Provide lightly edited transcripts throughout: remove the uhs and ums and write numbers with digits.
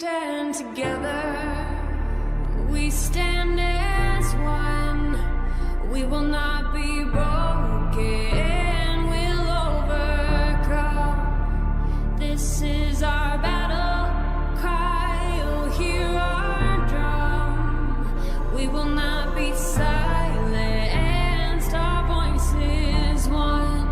stand together, we stand as one. We will not be broken, we'll overcome. This is our battle cry, you'll hear our drum. We will not be silenced, our voices one.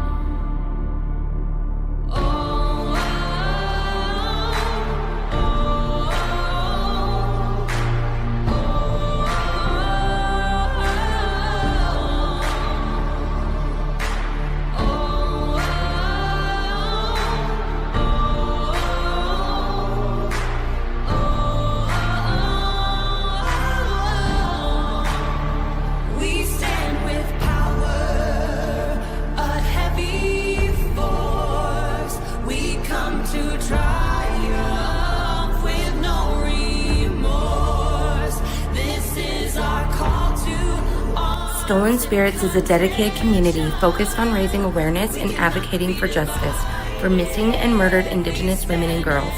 Stolen Spirits is a dedicated community focused on raising awareness and advocating for justice for missing and murdered Indigenous women and girls.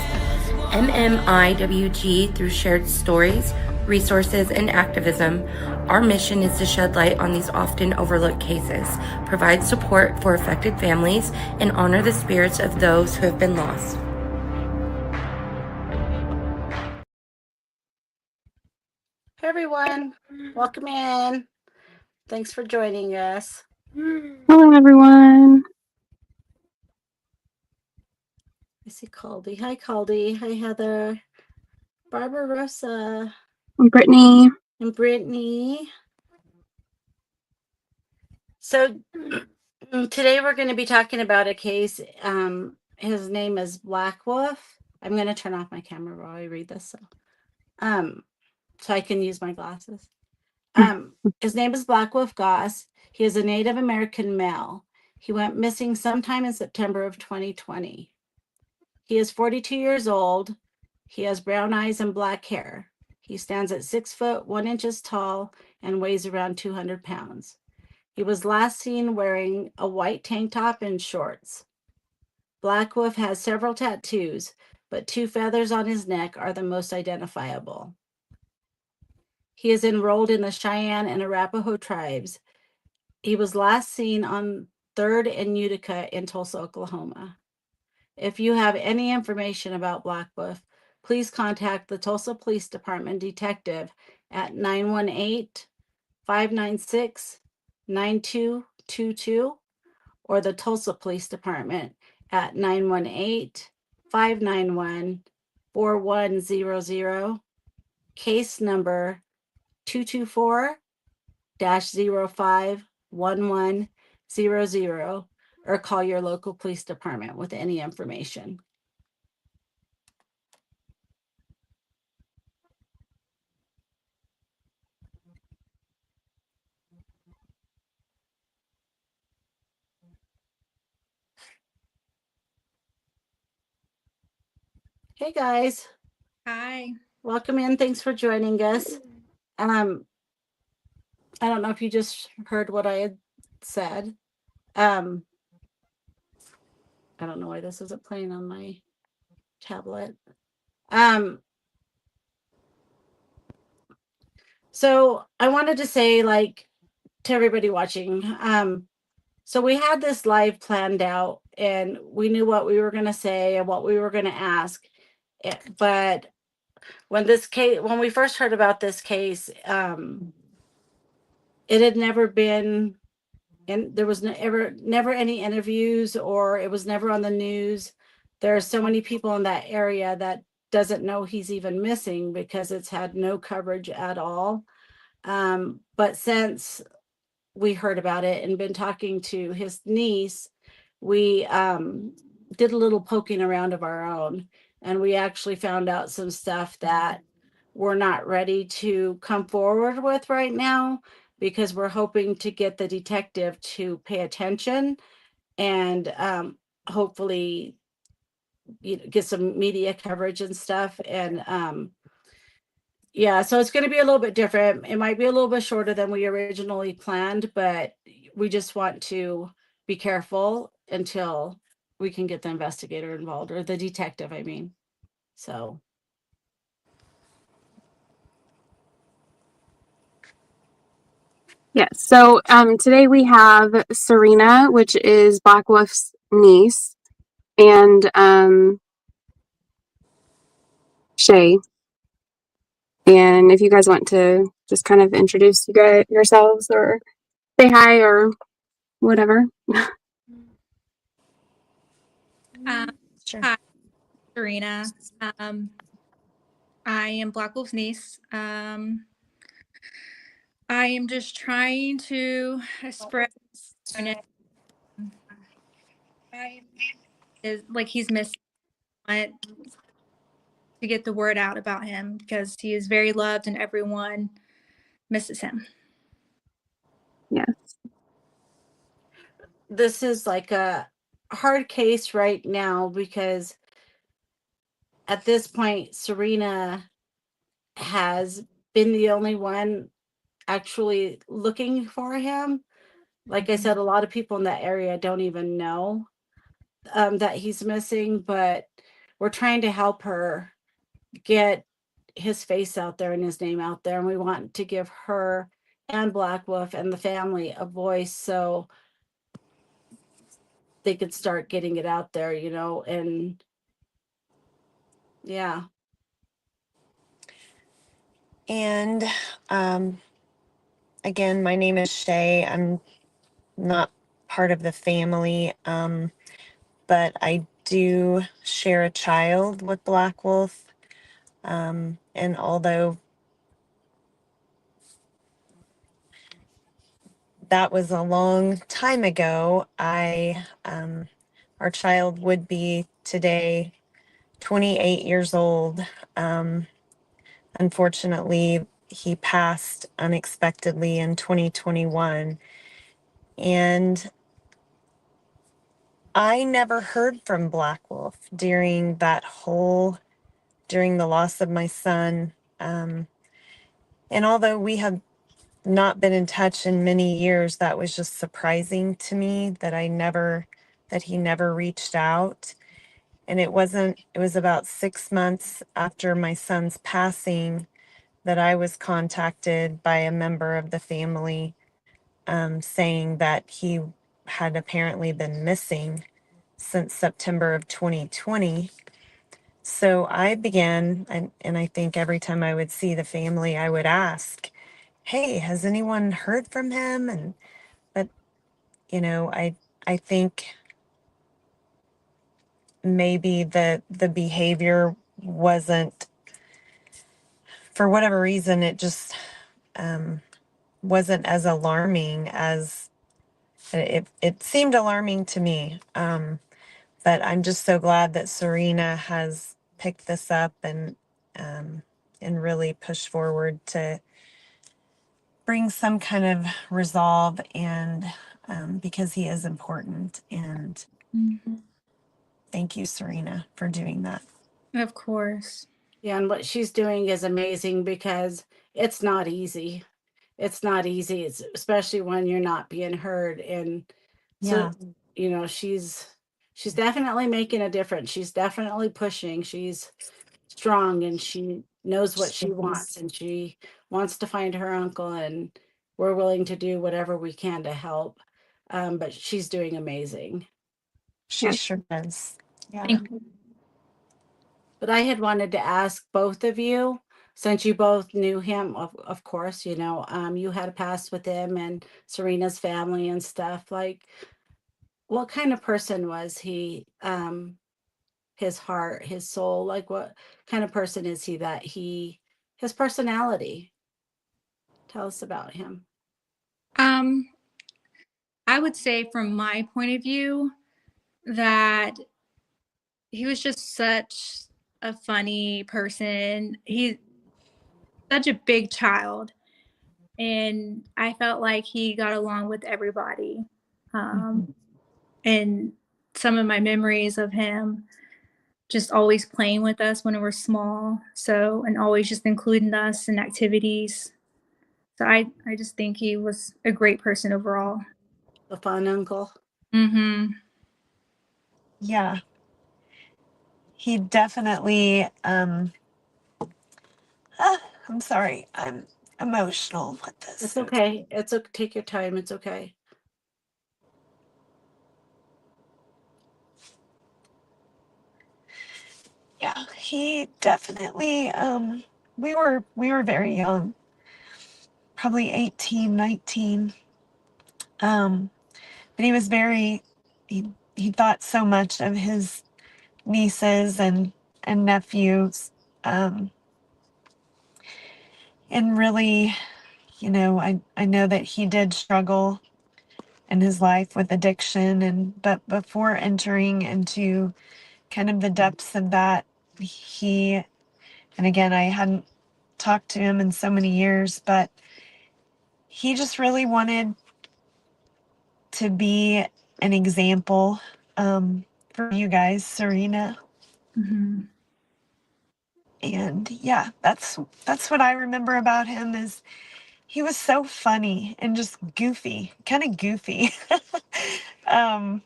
MMIWG, through shared stories, resources, and activism, our mission is to shed light on these often overlooked cases, provide support for affected families, and honor the spirits of those who have been lost. Hey everyone, welcome in. Thanks for joining us. Hello, everyone. I see Caldy. Hi, Caldy. Hi, Heather. Barbarossa. I'm Brittany. And Brittany. So today we're going to be talking about a case. His name is Blackwolf. I'm going to turn off my camera while I read this so I can use my glasses. His name is Blackwolf Goss. He is a Native American male. He went missing sometime in September of 2020. He is 42 years old. He has brown eyes and black hair. He stands at 6 foot 1 inches tall and weighs around 200 pounds. He was last seen wearing a white tank top and shorts. Blackwolf has several tattoos, but 2 feathers on his neck are the most identifiable. He is enrolled in the Cheyenne and Arapaho tribes. He was last seen on 3rd and Utica in Tulsa, Oklahoma. If you have any information about Blackwolf, please contact the Tulsa Police Department detective at 918-596-9222 or the Tulsa Police Department at 918-591-4100, case number 224-051100, or call your local police department with any information. Hey guys. Hi. Welcome in. Thanks for joining us. I don't know if you just heard what I had said. I don't know why this isn't playing on my tablet. So I wanted to say, like, to everybody watching, so we had this live planned out and we knew what we were going to say and what we were going to ask. But when we first heard about this case, it had never been, and there was never any interviews, or it was never on the news. There are so many people in that area that doesn't know he's even missing because it's had no coverage at all. But since we heard about it and been talking to his niece, we did a little poking around of our own, and we actually found out some stuff that we're not ready to come forward with right now, because we're hoping to get the detective to pay attention and hopefully get some media coverage and stuff. And yeah, so it's going to be a little bit different. It might be a little bit shorter than we originally planned, but we just want to be careful until we can get the investigator involved, or the detective, I mean. So Yes. So today we have Serena, which is Blackwolf's niece, and Shay. And if you guys want to just kind of introduce you guys yourselves or say hi or whatever. Sure. Hi, Serena. I am Blackwolf's niece. I am just trying to express Serena is like he's missing it, to get the word out about him because he is very loved and everyone misses him. Yes. This is like a hard case right now because at this point, Serena has been the only one actually looking for him. Like I said, a lot of people in that area don't even know that he's missing, but we're trying to help her get his face out there and his name out there. And we want to give her and Blackwolf and the family a voice so they could start getting it out there, you know, and yeah. And again, my name is Shay. I'm not part of the family, but I do share a child with Blackwolf. And although that was a long time ago, our child would be today 28 years old. Unfortunately, he passed unexpectedly in 2021. And I never heard from Blackwolf during the loss of my son. And although we have not been in touch in many years, that was just surprising to me that he never reached out. And it was about 6 months after my son's passing that I was contacted by a member of the family, saying that he had apparently been missing since September of 2020. So I began, and I think every time I would see the family, I would ask, hey, has anyone heard from him? But I think maybe the behavior wasn't, for whatever reason, it just wasn't as alarming as it seemed alarming to me. But I'm just so glad that Serena has picked this up and really pushed forward to bring some kind of resolve, and because he is important. And thank you, Serena, for doing that. Of course. Yeah, and what she's doing is amazing because it's not easy. It's not easy, it's especially when you're not being heard. And so, you know, she's definitely making a difference. She's definitely pushing. She's strong and she knows what she wants, and she wants to find her uncle, and we're willing to do whatever we can to help. But she's doing amazing. She Yes. sure does. Yeah. Thank you. But I had wanted to ask both of you, since you both knew him, of course, you know, you had a past with him and Serena's family and stuff. Like, what kind of person was he? His heart, his soul, like what kind of person is he, his personality? Tell us about him. I would say from my point of view that he was just such a funny person. He's such a big child, and I felt like he got along with everybody. And some of my memories of him just always playing with us when we were small, and always just including us in activities. So I just think he was a great person overall. The fun uncle. Yeah. He definitely I'm sorry. emotional with this. It's okay. It's okay. Take your time. It's okay. Yeah, he definitely, we were very young, probably 18, 19. But he was he thought so much of his nieces and nephews. And really, I know that he did struggle in his life with addiction, but before entering into kind of the depths of that, and again, I hadn't talked to him in so many years, but he just really wanted to be an example, for you guys, Serena. Mhm. And yeah, that's what I remember about him is he was so funny and just goofy, kind of goofy. um,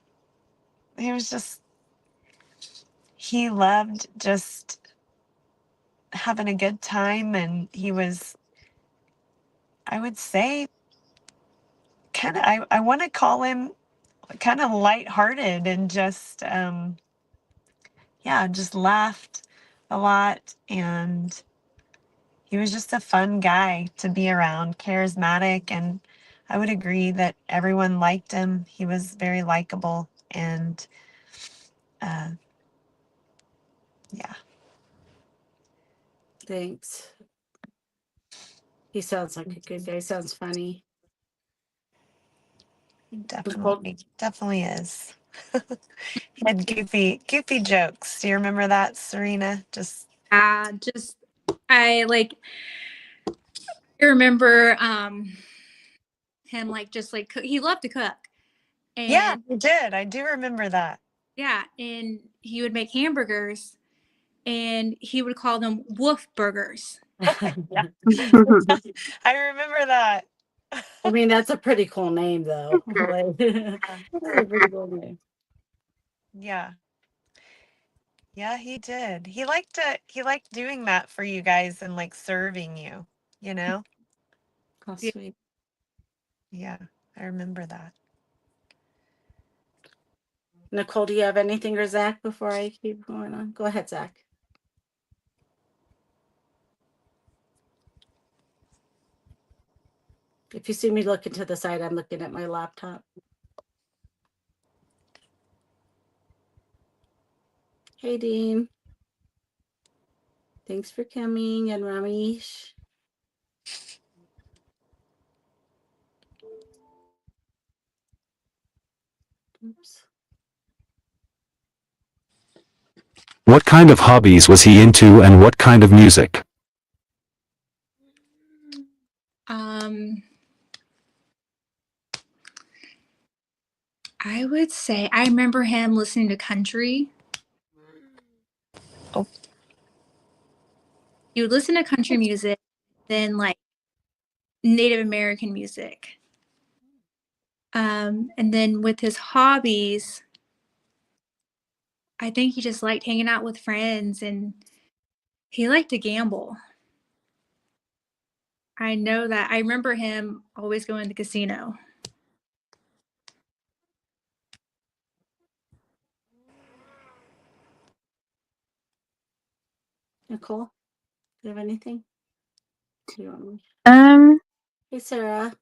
he was just, he loved just having a good time, and he was, I would say, kind of, I want to call him kind of lighthearted and just, yeah, just laughed a lot. And he was just a fun guy to be around, charismatic, and I would agree that everyone liked him. He was very likable, and uh, yeah, Thanks. He sounds like a good guy. Sounds funny. he Nicole, definitely is. He had goofy jokes. Do you remember that, Serena? Just Just I remember him just he loved to cook. yeah, And he did. I do remember that. yeah, and he would make hamburgers and he would call them wolf burgers. Yeah, I remember that. I mean, that's a pretty cool name, though. Like, that's a pretty cool name. Yeah. Yeah, he did. He liked doing that for you guys and serving you, you know? How Yeah. sweet. Yeah, I remember that. Nicole, do you have anything or Zach before I keep going on? Go ahead, Zach. If you see me looking to the side, I'm looking at my laptop. Hey, Dean. Thanks for coming, and Ramesh. Oops. What kind of hobbies was he into and what kind of music? I would say I remember him listening to country. Oh. He would listen to country music, then Native American music. And then with his hobbies, I think he just liked hanging out with friends and he liked to gamble. I know that. I remember him always going to the casino. Nicole, do you have anything? Do you want me? Um, Hey, Sarah.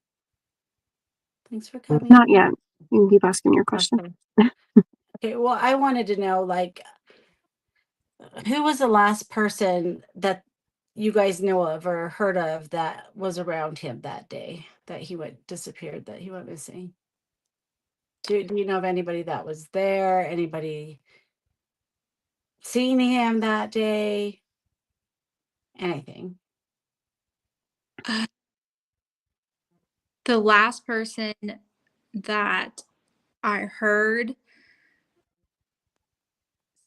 Thanks for coming. not yet. You can keep asking your question. Okay. Okay. Well, I wanted to know, who was the last person that you guys know of or heard of that was around him that day that he disappeared, that he went missing? Do you know of anybody that was there? Anybody seen him that day? Anything? The last person that I heard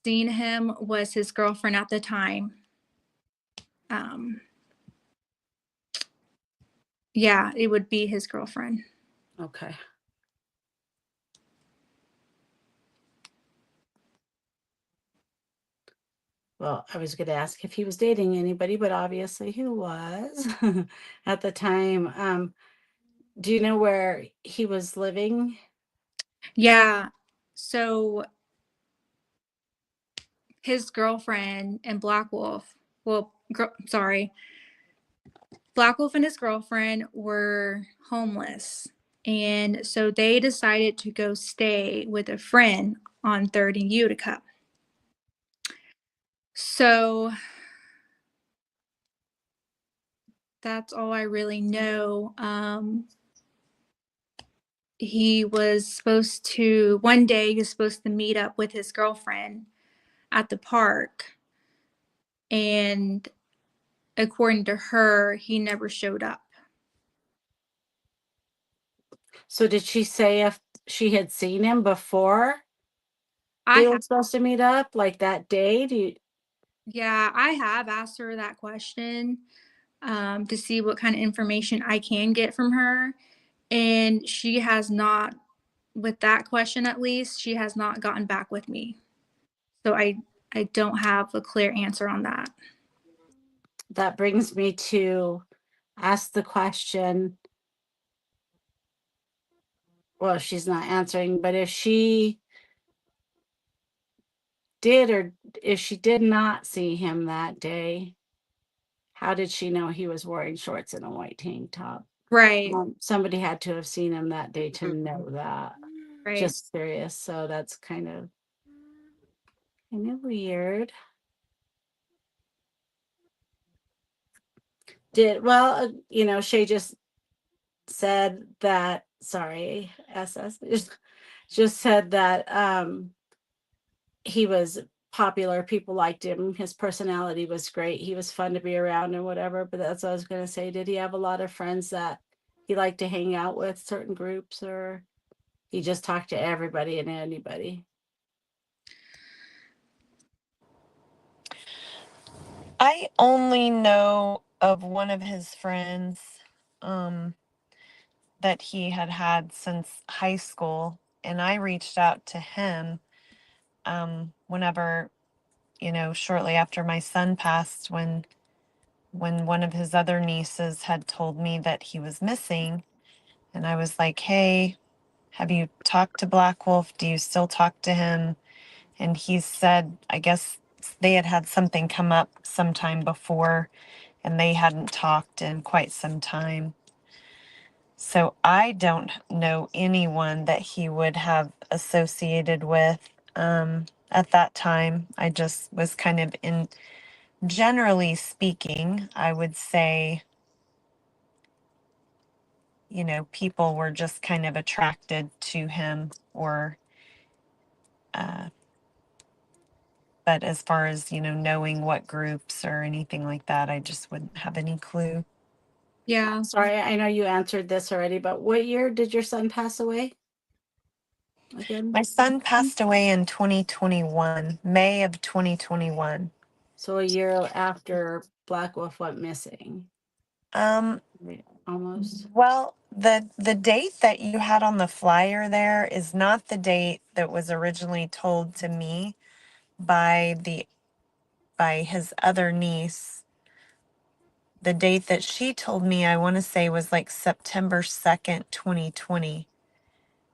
seen him was his girlfriend at the time. Yeah, it would be his girlfriend. Okay. well, I was going to ask if he was dating anybody, but obviously he was at the time. Do you know where he was living? Yeah. So his girlfriend and Blackwolf, Blackwolf and his girlfriend were homeless. And so they decided to go stay with a friend on 3rd and Utica. So that's all I really know. One day he was supposed to meet up with his girlfriend at the park. And according to her, he never showed up. So did she say if she had seen him before I they have, were supposed to meet up, like that day? yeah, I have asked her that question to see what kind of information I can get from her. And she has not, with that question at least, she has not gotten back with me. So I don't have a clear answer on that. That brings me to ask the question. Well, she's not answering, but if she did or if she did not see him that day, how did she know he was wearing shorts and a white tank top? Right, Somebody had to have seen him that day to know that. right. Just curious. So that's kind of weird. Shay just said that, sorry, SS just said that he was popular, people liked him, his personality was great, he was fun to be around and whatever. But that's what I was going to say. Did he have a lot of friends that he liked to hang out with, certain groups, or he just talked to everybody and anybody? I only know of one of his friends that he had had since high school, and I reached out to him whenever, shortly after my son passed, when one of his other nieces had told me that he was missing. And I was like, hey, have you talked to Black Wolf? Do you still talk to him? And he said, I guess they had had something come up sometime before and they hadn't talked in quite some time. So I don't know anyone that he would have associated with at that time. I just was kind of generally speaking, I would say, people were just kind of attracted to him uh, but as far as, knowing what groups or anything like that, I just wouldn't have any clue. Yeah. Sorry, I know you answered this already, but what year did your son pass away again? My son passed away in 2021, May of 2021. So a year after Black Wolf went missing. Right, almost. Well, the date that you had on the flyer there is not the date that was originally told to me by his other niece. The date that she told me, I want to say, was like September 2nd, 2020.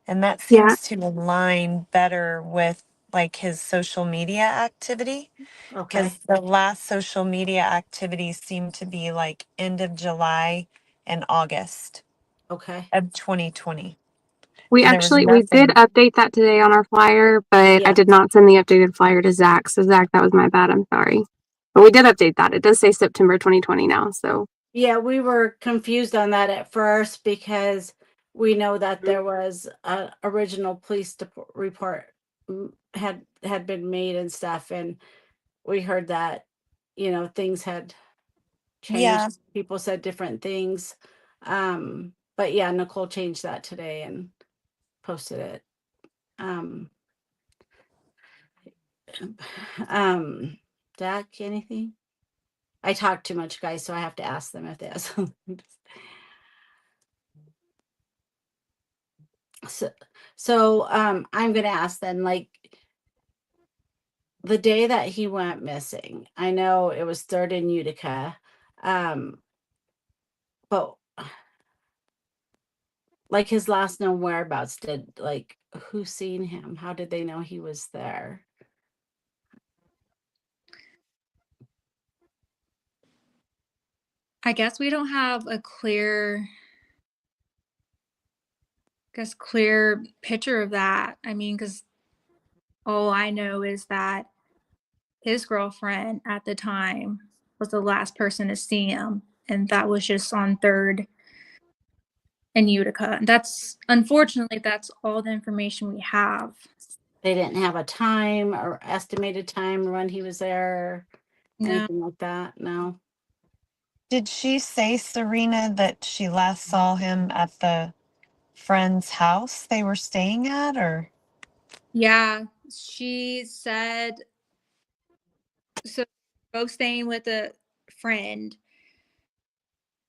And that Yeah, seems to align better with like his social media activity, Okay. because the last social media activities seem to be like end of July and August Okay. of 2020. we And there was we did nothing. update that today on our flyer, but I Yeah. did not send the updated flyer to Zach. So Zach, that was my bad. I'm sorry. But we did update that. It does say September 2020 now. So Yeah, we were confused on that at first because we know that there was a original police report had been made and stuff, and we heard that things had Yeah. changed. People said different things. But yeah, Nicole changed that today and posted it. Um, Dak, anything? I talk too much, guys, so I have to ask them if they have something. So I'm gonna ask then, like, the day that he went missing, I know it was 3rd in Utica, but like his last known whereabouts, who seen him? How did they know he was there? I guess we don't have a clear picture of that. I mean, because all I know is that his girlfriend at the time was the last person to see him, and that was just on 3rd and Utica. And unfortunately, that's all the information we have. They didn't have a time or estimated time when he was there, No. anything like that? No. Did she say, Serena, that she last saw him at the friend's house they were staying at, or? Yeah, she said, so both staying with a friend,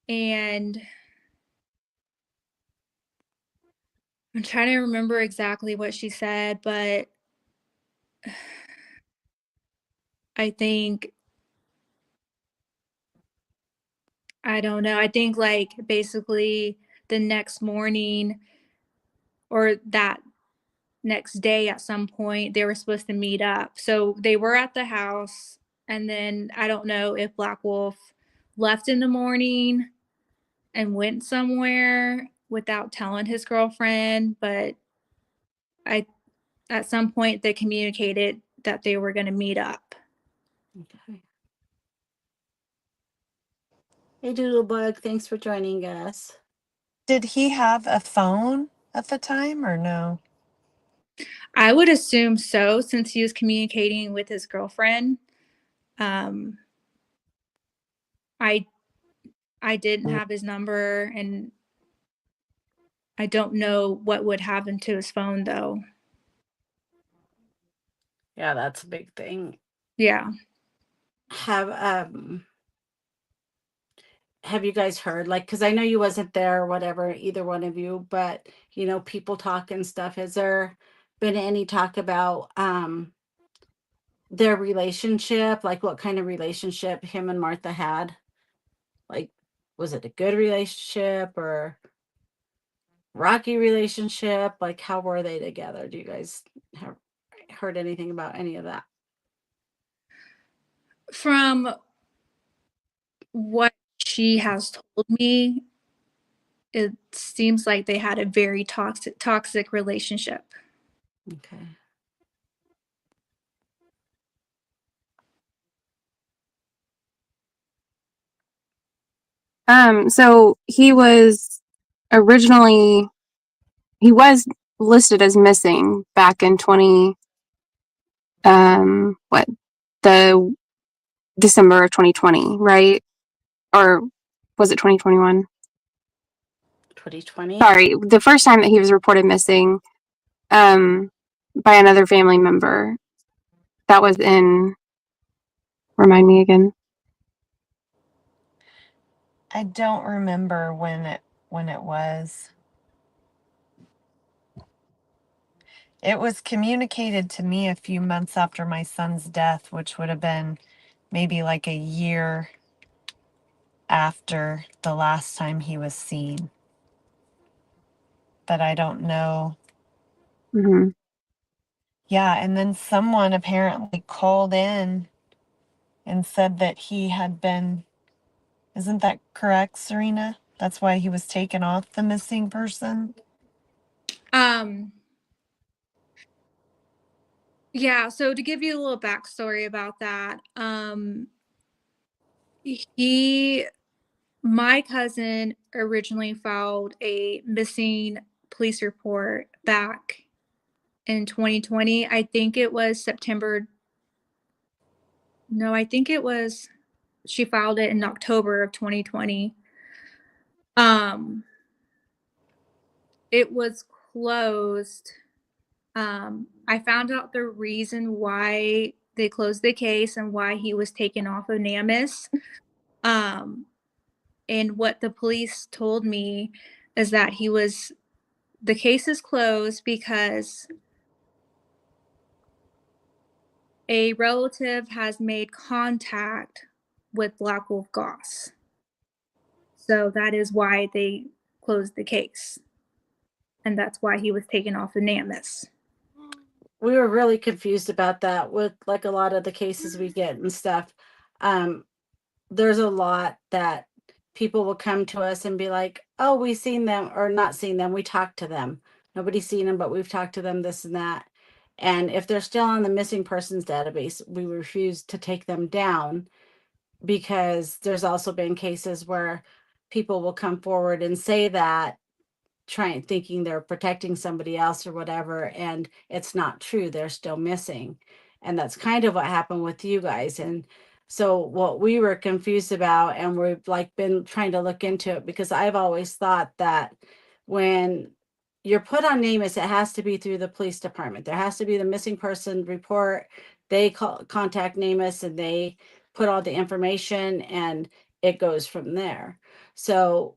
and I'm trying to remember exactly what she said, but I think, I don't know. I think like basically the next morning or that next day at some point they were supposed to meet up. So they were at the house, and then I don't know if Black Wolf left in the morning and went somewhere without telling his girlfriend, but I at some point they communicated that they were going to meet up. Okay. Hey, Doodlebug, thanks for joining us. Did he have a phone at the time, or no? I would assume so, since he was communicating with his girlfriend. I didn't have his number, and I don't know what would happen to his phone though. Yeah, that's a big thing. Yeah. Have you guys heard, like, because I know you wasn't there or whatever, either one of you, but people talk and stuff. Has there been any talk about their relationship, like what kind of relationship him and Martha had? Like, was it a good relationship or rocky relationship? Like, how were they together? Do you guys have heard anything about any of that? From what she has told me, it seems like they had a very toxic relationship. Okay. So he was listed as missing back in the December of 2020, right? Or was it 2021? 2020. Sorry, the first time that he was reported missing, by another family member. That was remind me again. I don't remember when it was. It was communicated to me a few months after my son's death, which would have been maybe like a year after the last time he was seen. But I don't know. Mm-hmm. Yeah, and then someone apparently called in and said that he had been, isn't that correct, Serena? That's why he was taken off the missing person? Yeah, so to give you a little backstory about that, my cousin originally filed a missing police report back in 2020. I think it was September. No, I think it was, she filed it in October of 2020. It was closed. I found out the reason why they closed the case and why he was taken off of NAMIS. And what the police told me is that the case is closed because a relative has made contact with Blackwolf Goss. So that is why they closed the case. And that's why he was taken off the NAMIS. We were really confused about that with like a lot of the cases we get and stuff. There's a lot that people will come to us and be like, oh, we seen them or not seen them. We talked to them. Nobody's seen them, but we've talked to them, this and that. And if they're still on the missing persons database, we refuse to take them down, because there's also been cases where people will come forward and say that, thinking they're protecting somebody else or whatever, and it's not true. They're still missing. And that's kind of what happened with you guys. And so what we were confused about, and we've like been trying to look into it, because I've always thought that when you're put on NAMIS, it has to be through the police department. There has to be the missing person report. They contact NAMIS and they put all the information and it goes from there. So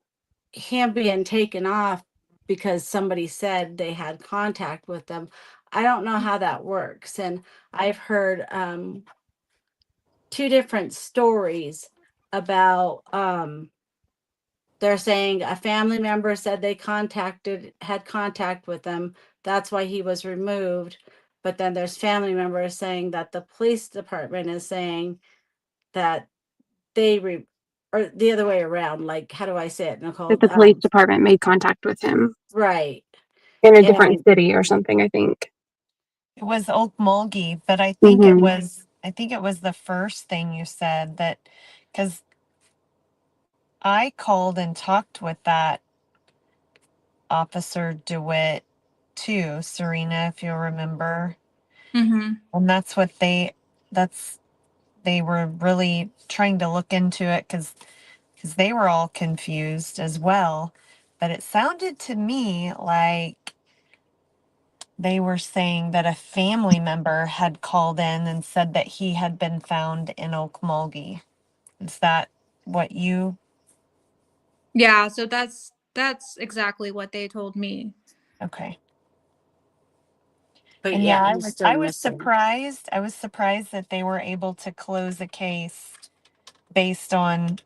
him being taken off because somebody said they had contact with them, I don't know how that works. And I've heard two different stories about they're saying a family member said they had contact with them, that's why he was removed. But then there's family members saying that the police department is saying that or the other way around. Like, how do I say it, Nicole? That the police department made contact with him Right. in a different city or something, I think. It was Okmulgee, but I think it was the first thing you said, that because I called and talked with that Officer DeWitt too, Serena, if you'll remember. Mm-hmm. And they were really trying to look into it because they were all confused as well. But it sounded to me like they were saying that a family member had called in and said that he had been found in Okmulgee. Is that what you? Yeah, so that's exactly what they told me. Okay. But And yeah, yeah, he's still I was missing. surprised. I was surprised that they were able to close a case based on,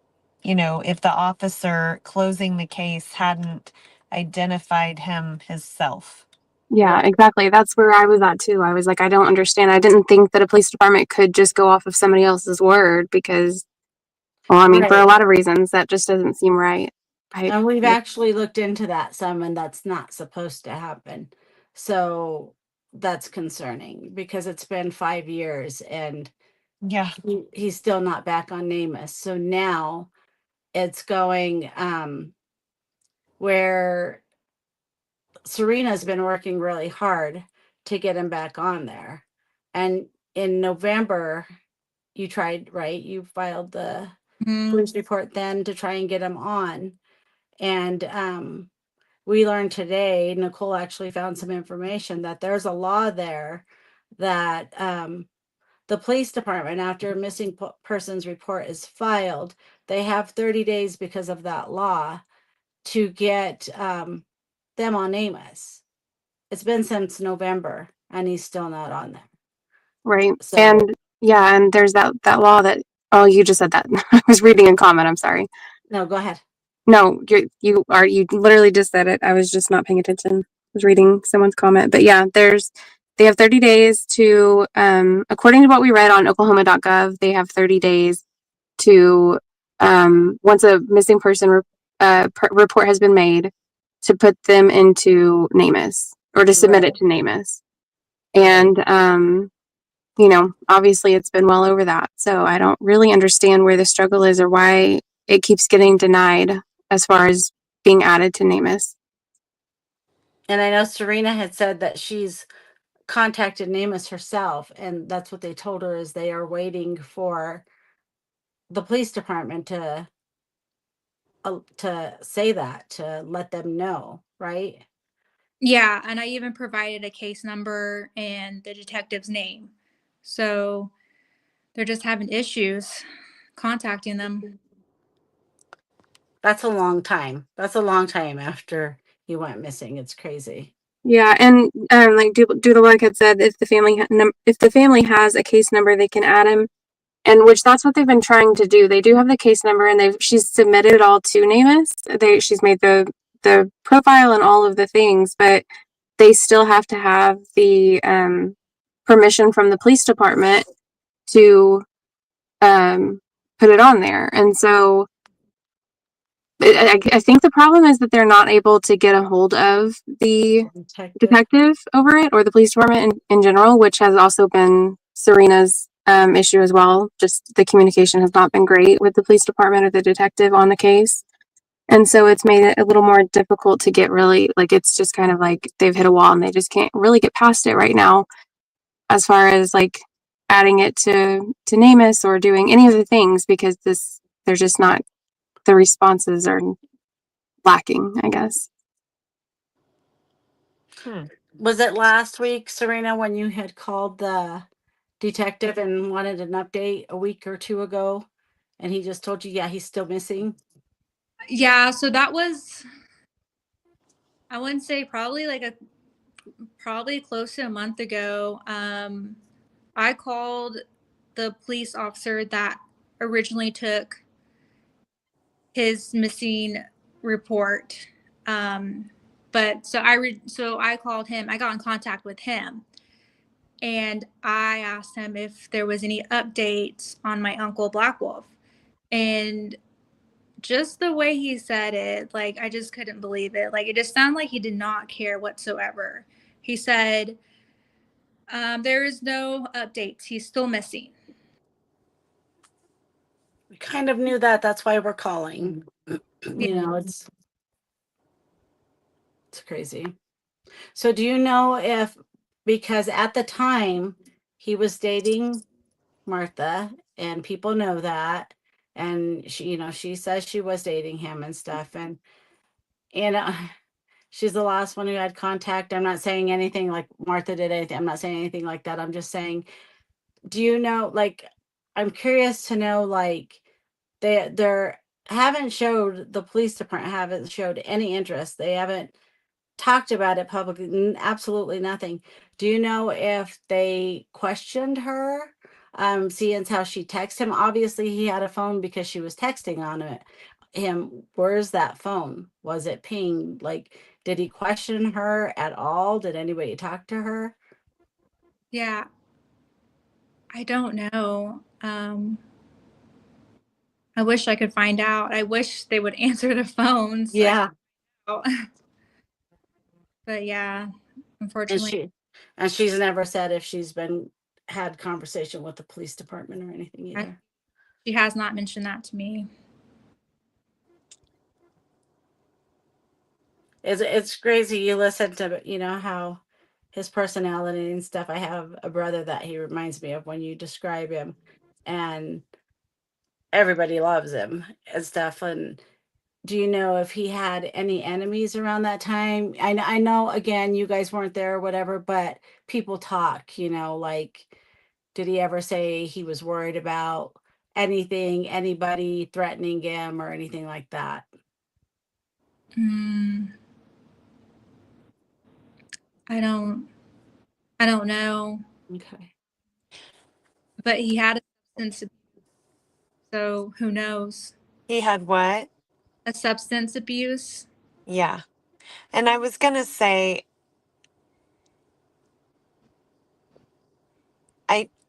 if the officer closing the case hadn't identified him himself. Yeah, Right. exactly. That's where I was at too. I was like, I don't understand. I didn't think that a police department could just go off of somebody else's word because, well, I mean, for a Right. lot of reasons, that just doesn't seem right. And we've actually looked into that some, and that's not supposed to happen. So that's concerning, because it's been 5 years and Yeah. he's still not back on NamUs. So now it's going where Serena's been working really hard to get him back on there. And in November, you tried, right? You filed the police report then to try and get him on. And we learned today, Nicole actually found some information that there's a law there that the police department, after a missing persons report is filed, they have 30 days because of that law to get them on Amos. It's been since November and he's still not on there. Right. So, And yeah, and there's that law that, oh, you just said that. I was reading a comment. I'm sorry. no, go ahead. No, you literally just said it. I was just not paying attention. I was reading someone's comment. But yeah, they have 30 days to, according to what we read on oklahoma.gov, they have 30 days to, once a missing person report has been made, to put them into NamUs or to submit it to NamUs. And, obviously it's been well over that. So I don't really understand where the struggle is or why it keeps getting denied as far as being added to NamUs. And I know Serena had said that she's contacted NamUs herself, and that's what they told her, is they are waiting for the police department to say that, to let them know, right? Yeah, and I even provided a case number and the detective's name. So they're just having issues contacting them. That's a long time. That's a long time after he went missing. It's crazy. Yeah, and like do the work had said, if the family has a case number, they can add him, and which that's what they've been trying to do. They do have the case number, and she's submitted it all to NamUs. She's made the profile and all of the things, but they still have to have the permission from the police department to put it on there, and so I think the problem is that they're not able to get a hold of the detective over it or the police department in general, which has also been Serena's issue as well. Just the communication has not been great with the police department or the detective on the case. And so it's made it a little more difficult to get really, like, it's just kind of like they've hit a wall and they just can't really get past it right now as far as like adding it to NamUs or doing any of the things, because they're just not, the responses are lacking, I guess. Was it last week, Serena, when you had called the detective and wanted an update a week or two ago, and he just told you, yeah, he's still missing? Yeah, so that was, I wouldn't say, probably close to a month ago. I called the police officer that originally took his missing report. But so I called him. I got in contact with him, and I asked him if there was any updates on my uncle Blackwolf, and just the way he said it, like, I just couldn't believe it. Like, it just sounded like he did not care whatsoever. He said, there is no updates. He's still missing. We kind of knew that. That's why we're calling. You know, it's crazy. So do you know if, because at the time he was dating Martha, and people know that, and she says she was dating him and stuff, and she's the last one who had contact. I'm not saying anything like Martha did anything. I'm not saying anything like that. I'm just saying, do you know, like, I'm curious to know, like, they're haven't showed, the police department haven't showed any interest. They haven't talked about it publicly, absolutely nothing. Do you know if they questioned her, seeing how she texted him? Obviously he had a phone because she was texting on it. Where's that phone? Was it pinged? Like, did he question her at all? Did anybody talk to her? Yeah. I don't know. I wish I could find out. I wish they would answer the phones. Yeah. But yeah, And unfortunately. she's never said if she's had conversation with the police department or anything either. She has not mentioned that to me. It's crazy. You listen to, how his personality and stuff. I have a brother that he reminds me of when you describe him, and everybody loves him and stuff. And do you know if he had any enemies around that time? I know, again, you guys weren't there or whatever, but people talk, like, did he ever say he was worried about anything, anybody threatening him or anything like that? I don't know. Okay. But he had a substance abuse, so who knows? He had what? A substance abuse. Yeah. And I was going to say,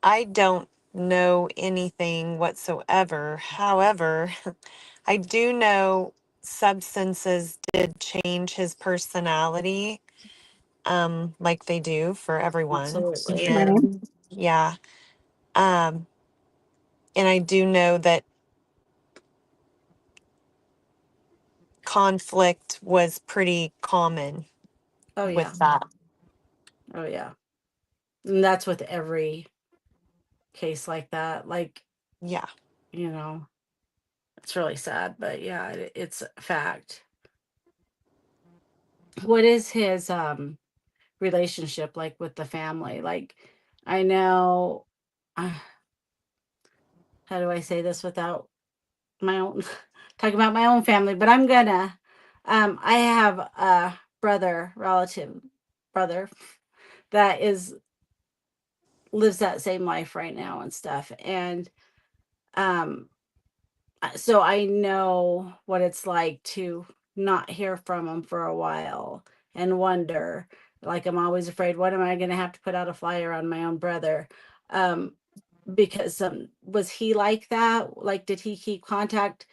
I don't know anything whatsoever. However, I do know substances did change his personality, like they do for everyone. Absolutely. And yeah. And I do know that conflict was pretty common Oh yeah. with that. Oh yeah. And that's with every case like that. Like, Yeah. it's really sad, but yeah, it's a fact. What is his relationship like with the family? Like, I know, how do I say this without my own talking about my own family, but I'm gonna, I have a brother relative brother that lives that same life right now and stuff. And so I know what it's like to not hear from him for a while and wonder, like, I'm always afraid, what am I going to have to put out a flyer on my own brother? Because was he like that? Like, did he keep contact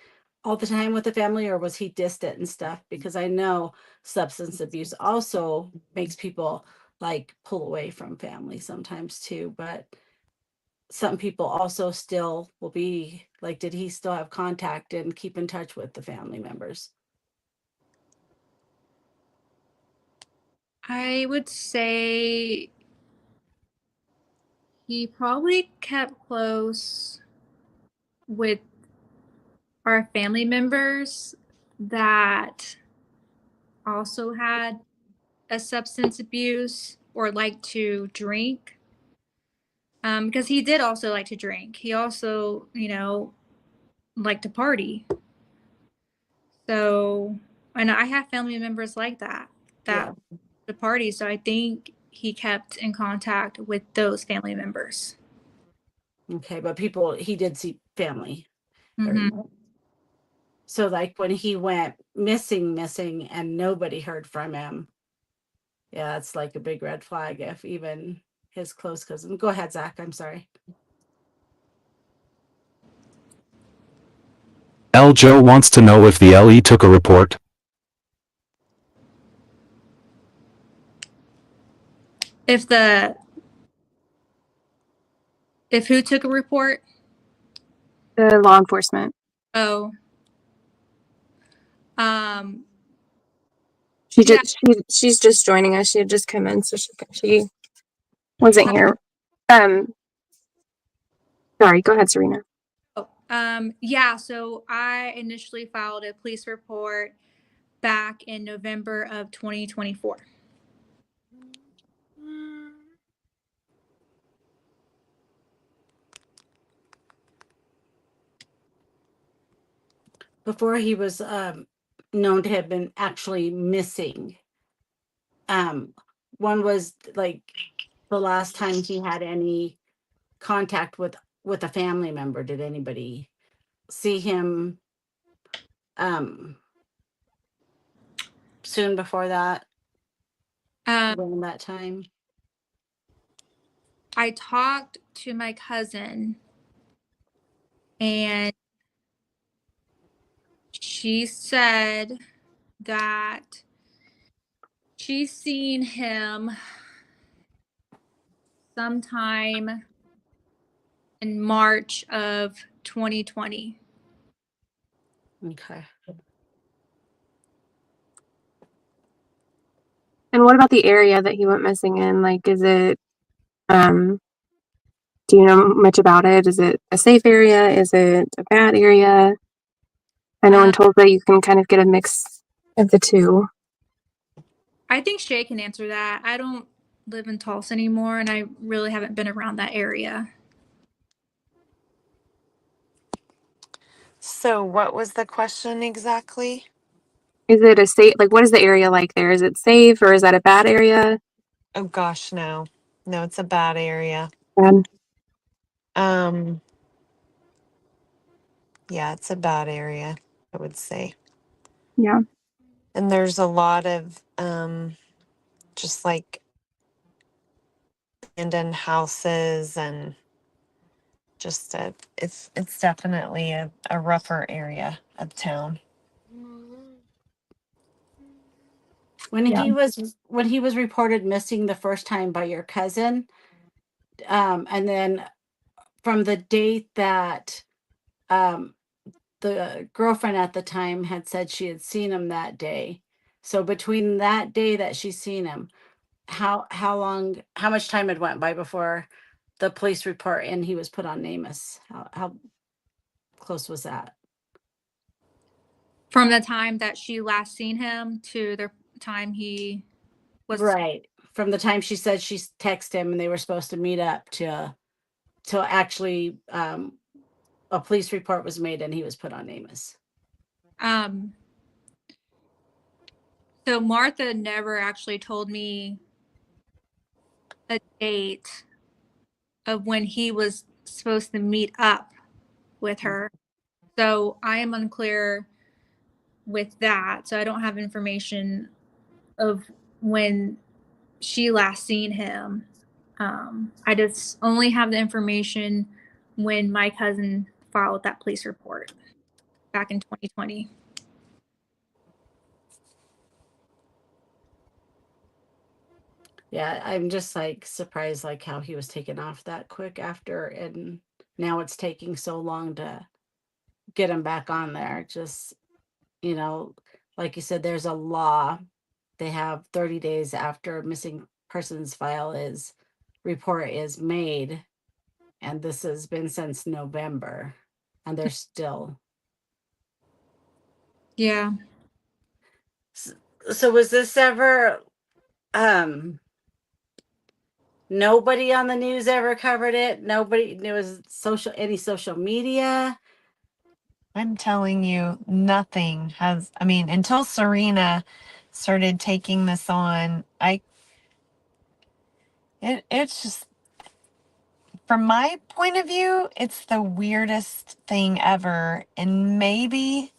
all the time with the family, or was he distant and stuff? Because I know substance abuse also makes people like pull away from family sometimes too, but some people also still will be like, did he still have contact and keep in touch with the family members? I would say he probably kept close with our family members that also had a substance abuse or like to drink. Because he did also like to drink. He also, liked to party. So, and I have family members like that Yeah. the party. So I think he kept in contact with those family members. Okay, but he did see family. Mm-hmm. So like when he went missing and nobody heard from him, yeah, it's like a big red flag if even his close cousin. Go ahead, Zach. I'm sorry. L. Joe wants to know if the LE took a report. If who took a report? The law enforcement. Oh. Um, She's just joining us. She had just come in, so she wasn't here. Sorry, go ahead, Serena. yeah, so I initially filed a police report back in November of 2024. Before he was known to have been actually missing. One was like the last time he had any contact with a family member. Did anybody see him soon before that? Around that time? I talked to my cousin and she said that she's seen him sometime in March of 2020. Okay. And what about the area that he went missing in? Like, is it, do you know much about it? Is it a safe area? Is it a bad area? I know in Tulsa you can kind of get a mix of the two. I think Shay can answer that. I don't live in Tulsa anymore, and I really haven't been around that area. So what was the question exactly? Is it a safe, like, what is the area like there? Is it safe or is that a bad area? Oh gosh, no. No, it's a bad area. Bad. Yeah, it's a bad area, I would say. Yeah. And there's a lot of just like abandoned houses and just it's definitely a rougher area of town. When Yeah. he was reported missing the first time by your cousin, and then from the date that the girlfriend at the time had said she had seen him that day. So between that day that she's seen him, how much time had went by before the police report and he was put on NamUs? How close was that? From the time that she last seen him to the time he was Right. From the time she said she texted him and they were supposed to meet up to actually a police report was made and he was put on NamUs. So Martha never actually told me a date of when he was supposed to meet up with her. So I am unclear with that. So I don't have information of when she last seen him. I just only have the information when my cousin filed that police report back in 2020. Yeah, I'm just like surprised like how he was taken off that quick after, and now it's taking so long to get him back on there. Just, you know, like you said, there's a law. They have 30 days after missing persons report is made, and this has been since November, and they're still. Yeah. So was this ever nobody on the news ever covered it? Nobody, there was any social media? I'm telling you, nothing has, I mean, until Serena started taking this on, it's just, from my point of view, it's the weirdest thing ever. And maybe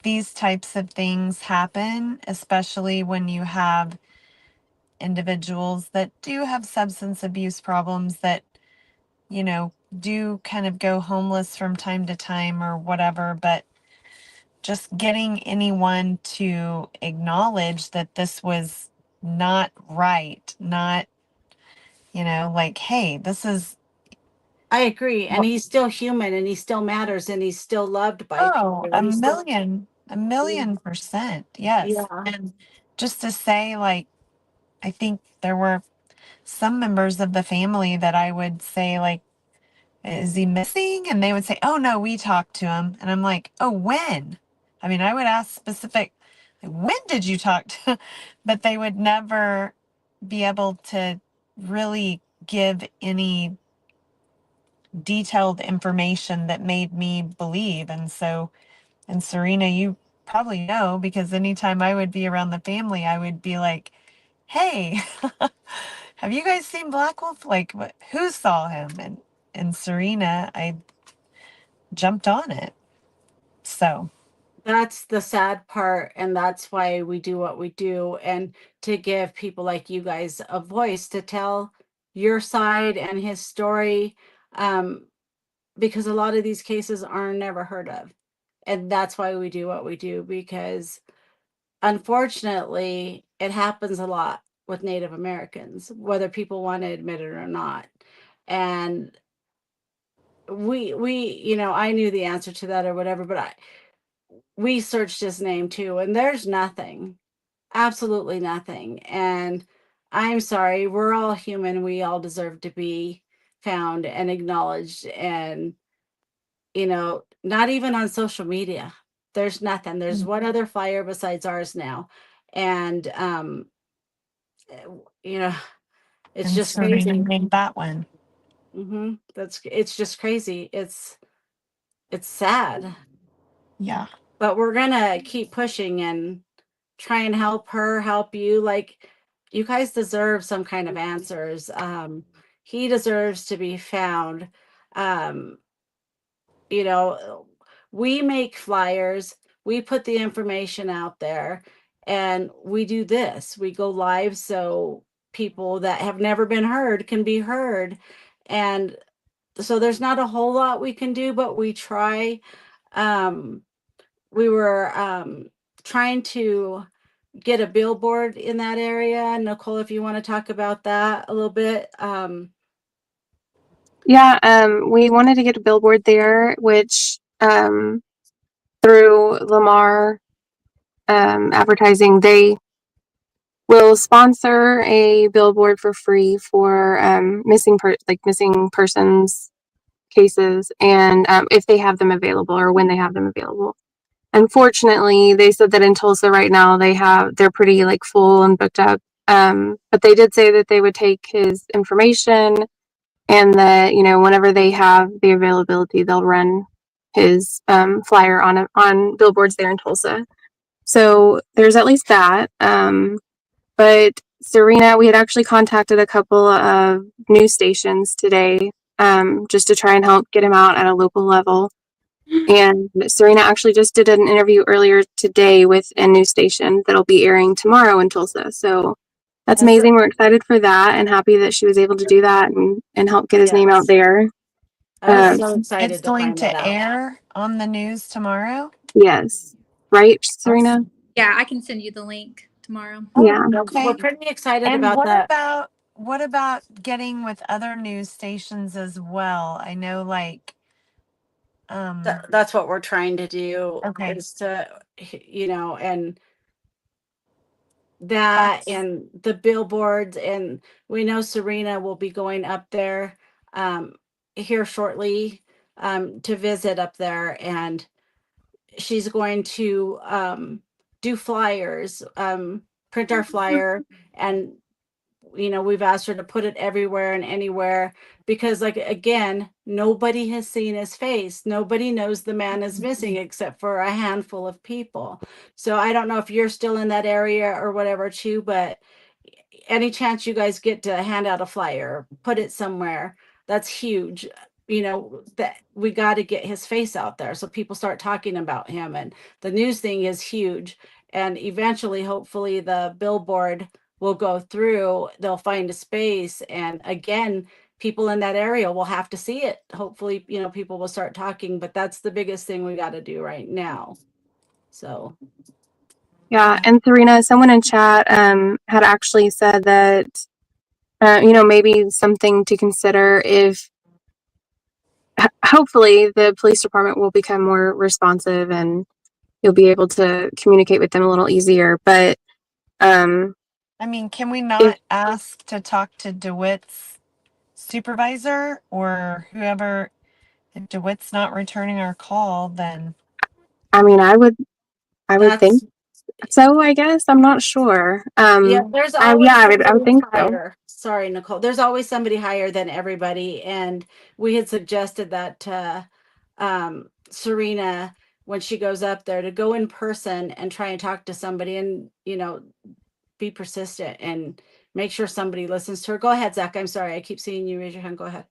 these types of things happen, especially when you have individuals that do have substance abuse problems that, you know, do kind of go homeless from time to time or whatever. But just getting anyone to acknowledge that this was not right, not, you know, like, hey, this is, I agree. And he's still human, and he still matters, and he's still loved by oh, people. He's still, a million percent. Yes. yeah. And just to say, like, I think there were some members of the family that I would say, like, is he missing? And they would say, oh, no, we talked to him. And I'm like, oh, when? I mean, I would ask specific, like, when did you talk to? But they would never be able to really give any detailed information that made me believe. And so, and Serena, you probably know, because anytime I would be around the family, I would be like, hey, have you guys seen Black Wolf? Like, what, who saw him? And Serena, I jumped on it. So, That's the sad part, and that's why we do what we do, and to give people like you guys a voice to tell your side and his story, because a lot of these cases are never heard of, and that's why we do what we do, because unfortunately it happens a lot with Native Americans, whether people want to admit it or not. And we I knew the answer to that or whatever, but we searched his name too, and there's nothing, absolutely nothing. And I'm sorry, we're all human. We all deserve to be found and acknowledged. And, not even on social media. There's nothing. There's one other flyer besides ours now. And, you know, it's and just Serena crazy. made that one. It's just crazy. It's sad, Yeah. but we're gonna keep pushing and try and help her, help you. Like, you guys deserve some kind of answers. He deserves to be found. Um, you know, we make flyers, we put the information out there, and we do this. We go live so people that have never been heard can be heard. And so there's not a whole lot we can do, but we try. We were trying to get a billboard in that area. Nicole, if you want to talk about that a little bit. Yeah, we wanted to get a billboard there, which through Lamar Advertising, they will sponsor a billboard for free for missing persons cases, and if they have them available or when they have them available. Unfortunately, they said that in Tulsa right now they're pretty like full and booked up. But they did say that they would take his information, and that whenever they have the availability, they'll run his flyer on billboards there in Tulsa. So there's at least that. But Serena, we had actually contacted a couple of news stations today, just to try and help get him out at a local level. And Serena actually just did an interview earlier today with a news station that'll be airing tomorrow in Tulsa. So that's amazing. We're excited for that and happy that she was able to do that and help get his name out Yes. there. I was Um, so It's excited to going find that to out. air on the news tomorrow. yes. Right, Serena? Yeah, I can send you the link tomorrow. Yeah. We're Okay. pretty excited And about that. what about getting with other news stations as well? I know, like, That's what we're trying to do okay, is to, and that that's and the billboards, and we know Serena will be going up there here shortly to visit up there, and she's going to do flyers, print our flyer, and we've asked her to put it everywhere and anywhere because, like, again, nobody has seen his face. Nobody knows the man is missing except for a handful of people. So I don't know if you're still in that area or whatever too, but any chance you guys get to hand out a flyer, put it somewhere, that's huge. That we got to get his face out there so people start talking about him, and the news thing is huge. And eventually, hopefully, the billboard will go through, they'll find a space, and again, people in that area will have to see it. Hopefully, people will start talking, but that's the biggest thing we got to do right now. So Yeah. And Serena, someone in chat had actually said that maybe something to consider if hopefully the police department will become more responsive and you'll be able to communicate with them a little easier. But I mean, can we if not ask to talk to DeWitt's supervisor or whoever? If DeWitt's not returning our call, then I mean, I would think that's so. I guess I'm not sure. there's always I would somebody think so. higher. Sorry, Nicole. There's always somebody higher than everybody, and we had suggested that to Serena when she goes up there to go in person and try and talk to somebody, and be persistent and make sure somebody listens to her. Go ahead, Zach. I'm sorry. I keep seeing you raise your hand. Go ahead.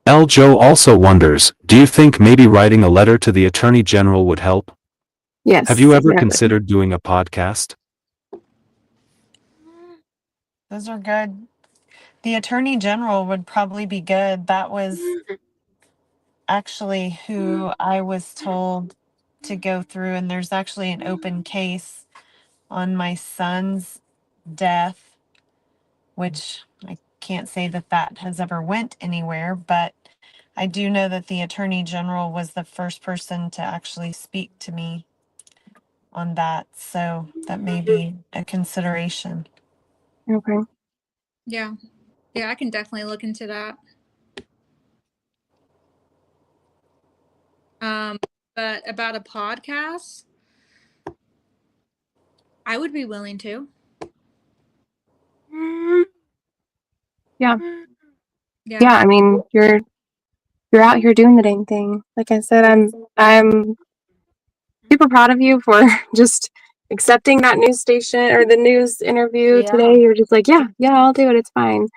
L. Joe also wonders, do you think maybe writing a letter to the Attorney General would help? Yes. Have you ever Yeah. considered doing a podcast? those are good. The Attorney General would probably be good. That was actually who I was told to go through, and there's actually an open case on my son's death, which I can't say that that has ever went anywhere, but I do know that the Attorney General was the first person to actually speak to me on that, so that may be a consideration. Okay. Yeah. Yeah, I can definitely look into that. But about a podcast, I would be willing to. Yeah. Yeah. Yeah. I mean, you're out here doing the dang thing. Like I said, I'm super proud of you for just accepting that news station or the news interview today. You're just like, yeah, I'll do it. It's fine.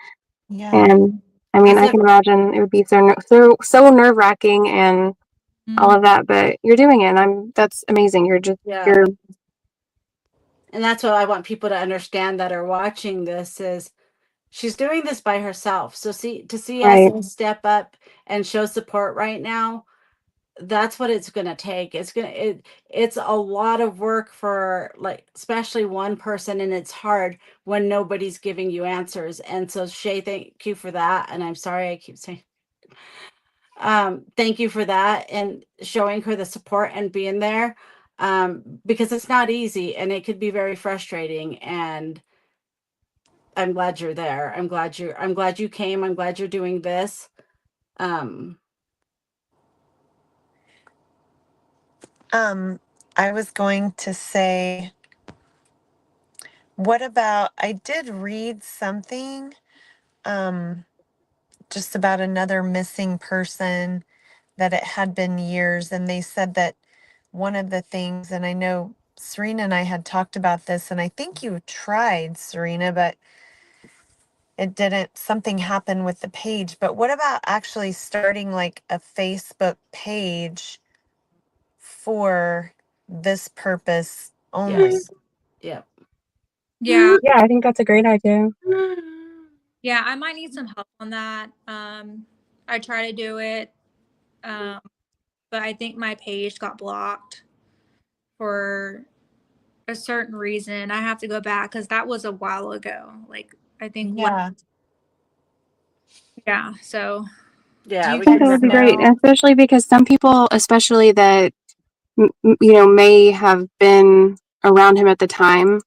Yeah. And I mean, I can imagine it would be so nerve wracking and all of that, but you're doing it. And that's amazing. You're And that's what I want people to understand that are watching this is she's doing this by herself. So see right. us step up and show support right now. That's what it's going to take. It's a lot of work for, like, especially one person, and it's hard when nobody's giving you answers. And so Shay, thank you for that. And I'm sorry I keep saying thank you for that and showing her the support and being there, because it's not easy and it could be very frustrating, and I'm glad you're there. I'm glad you came. I'm glad you're doing this. I was going to say, what about, I did read something just about another missing person that it had been years, and they said that one of the things, and I know Serena and I had talked about this, and I think you tried, Serena, but it didn't, something happened with the page. But what about actually starting like a Facebook page for this purpose only? Yes. Yep. Yeah. Yeah, I think that's a great idea. Yeah, I might need some help on that. I try to do it, but I think my page got blocked for a certain reason. I have to go back because that was a while ago. Like, I think, Yeah. yeah. So, Yeah, you we I think can that guys would be great, know? especially because some people, especially that, may have been around him at the time,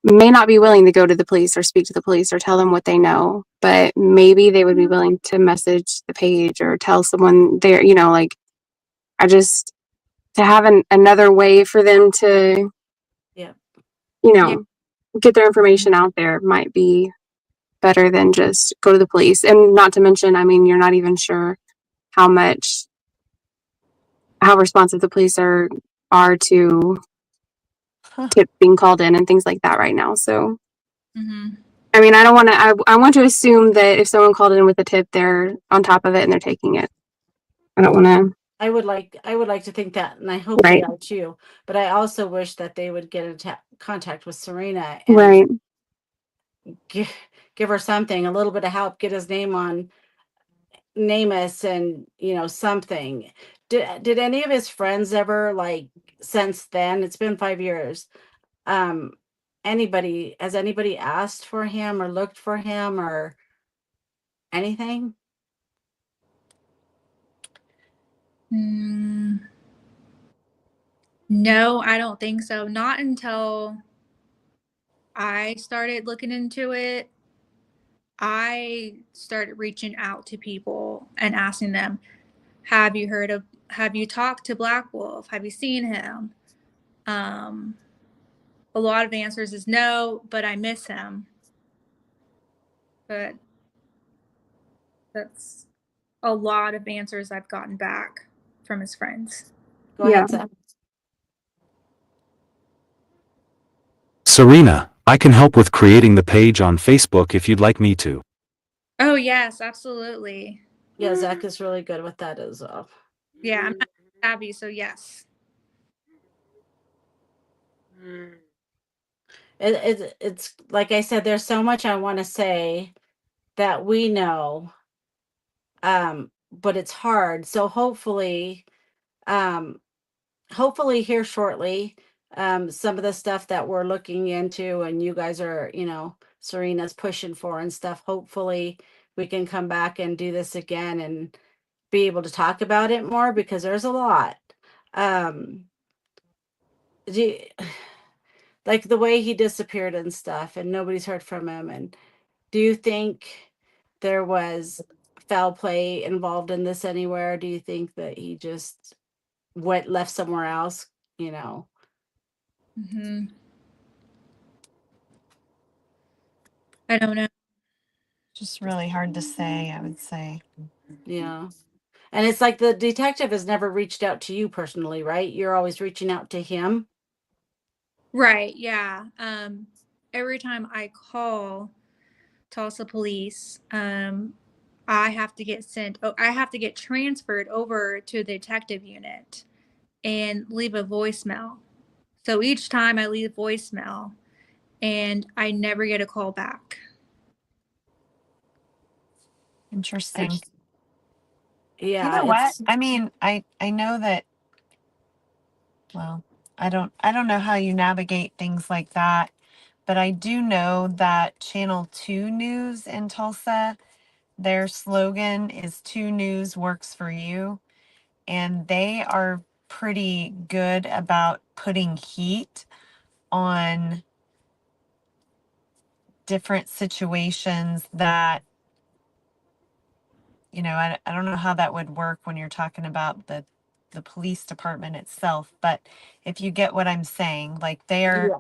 may not be willing to go to the police or speak to the police or tell them what they know, but maybe they would be willing to message the page or tell someone there, like, I just, to have another way for them to, Yeah. Yeah. get their information out there might be better than just go to the police. And not to mention, I mean, you're not even sure how responsive the police are to tips being called in and things like that right now. So, Mhm. I mean, I don't want to, I want to assume that if someone called in with a tip, they're on top of it and they're taking it. I don't want to, I would like to think that, and I hope they right, are too. But I also wish that they would get in contact with Serena and right. give her something, a little bit of help, get his name on Namus, and something. Did any of his friends ever, like, since then? It's been 5 years. Um, has anybody asked for him or looked for him or anything? Mm, no, I don't think so. Not until I started looking into it. I started reaching out to people and asking them, have you talked to Black Wolf? Have you seen him? A lot of answers is no, but I miss him. But that's a lot of answers I've gotten back from his friends. Go Yeah. ahead, Zach. Serena, I can help with creating the page on Facebook if you'd like me to. Oh, yes, absolutely. Yeah, Zach is really good with that as well. Yeah, I'm not savvy, so yes. It's like I said, there's so much I want to say that we know, but it's hard. So um, hopefully here shortly, some of the stuff that we're looking into and you guys are, Serena's pushing for and stuff. Hopefully we can come back and do this again and be able to talk about it more, because there's a lot. Um, do you- like the way he disappeared and stuff, and nobody's heard from him. And do you think there was foul play involved in this anywhere? Do you think that he just left somewhere else? Hmm. I don't know. Just really hard to say, I would say. Yeah. And it's like the detective has never reached out to you personally, right? You're always reaching out to him. Right, yeah. Every time I call Tulsa police, I have to get transferred over to the detective unit and leave a voicemail. So each time I leave voicemail and I never get a call back. Interesting. You Yeah, know what? I mean, I know that, well, I don't know how you navigate things like that, but I do know that Channel 2 News in Tulsa, their slogan is 2 News works for you, and they are pretty good about putting heat on different situations that, I don't know how that would work when you're talking about the police department itself, but if you get what I'm saying, like they're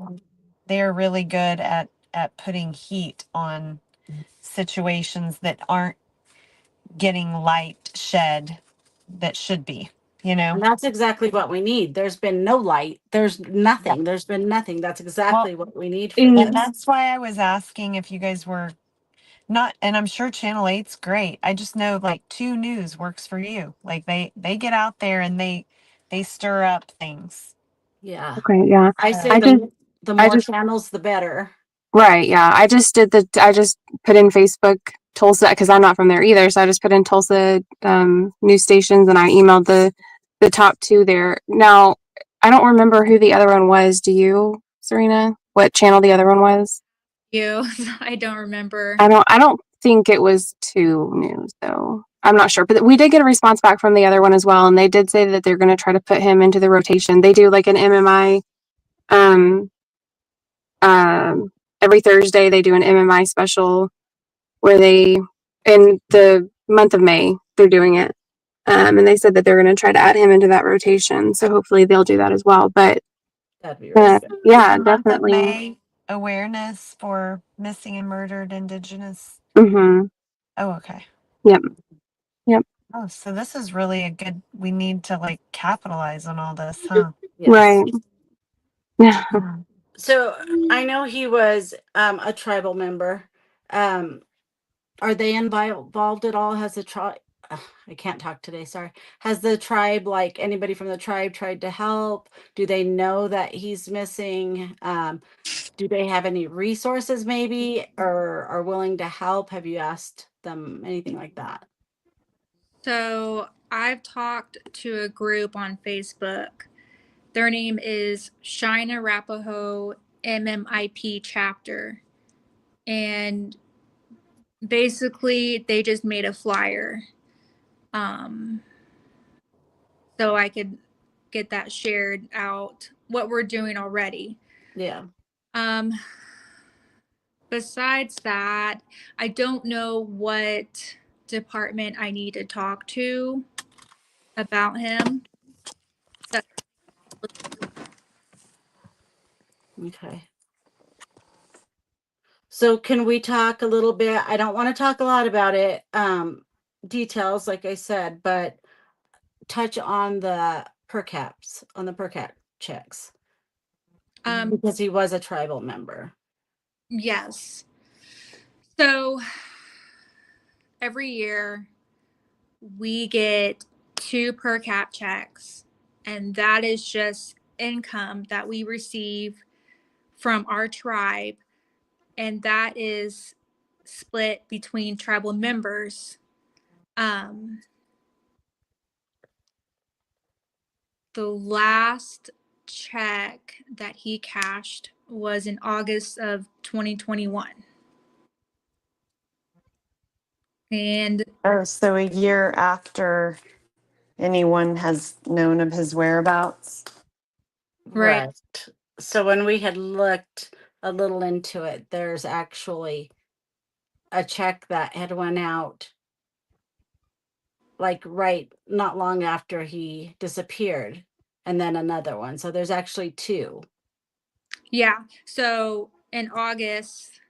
really good at putting heat on situations that aren't getting light shed that should be, you know. And that's exactly what we need. There's been no light. There's nothing. There's been nothing. That's exactly what we need for Mm. this. And that's why I was asking if you guys were not, and I'm sure Channel 8's great. I just know like 2 News works for you. Like they get out there and they stir up things. Yeah. Okay, yeah. I say I just, the I more just, channels, the better. right, yeah. I just put in Facebook Tulsa because I'm not from there either. So I just put in Tulsa news stations and I emailed the top 2 there. Now, I don't remember who the other one was. Do you, Serena? What channel the other one was? You, I don't remember. I don't think it was 2 News though. I'm not sure, but we did get a response back from the other one as well, and they did say that they're going to try to put him into the rotation. They do like an MMI, um, every Thursday they do an MMI special where they, in the month of May, they're doing it. And they said that they're going to try to add him into that rotation. So hopefully they'll do that as well. But That'd be really good. yeah, The month of definitely. May awareness for missing and murdered Indigenous. Mm-hmm. Oh, okay. Yep. Yep. Oh, so this is really a good, we need to like capitalize on all this, huh? Yes. Right. Yeah. Mhm. So I know he was a tribal member. Are they involved at all? Has the tribe? I can't talk today. Sorry. Has the tribe, like anybody from the tribe, tried to help? Do they know that he's missing? Do they have any resources, maybe, or are willing to help? Have you asked them anything like that? So I've talked to a group on Facebook. Their name is Shine Arapaho MMIP chapter. And basically they just made a flyer. So I could get that shared out, what we're doing already. Yeah. Besides that, I don't know what department I need to talk to about him. Okay. So can we talk a little bit? I don't want to talk a lot about it, details, like I said, but touch on the per caps, on the per cap checks. Because he was a tribal member. Yes. So every year we get 2 per cap checks, and that is just income that we receive from our tribe, and that is split between tribal members. The last check that he cashed was in August of 2021. And Oh, so a year after anyone has known of his whereabouts. Right. So when we had looked a little into it, there's actually a check that had went out like not long after he disappeared, and then another one. So there's actually 2. Yeah. So in August,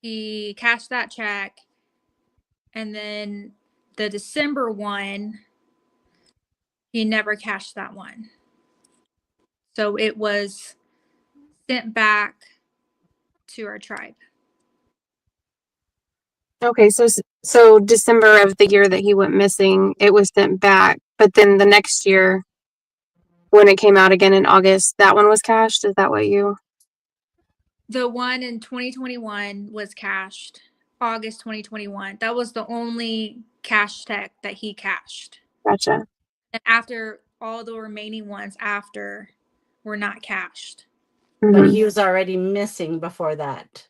he cashed that check. And then the December one, he never cashed that one. So it was sent back to our tribe. Okay, so December of the year that he went missing, it was sent back, but then the next year, when it came out again in August, that one was cashed. Is that what you? The one in 2021 was cashed, August 2021. That was the only cash check that he cashed. Gotcha. And after all the remaining ones after were not cashed. But he was already missing before that,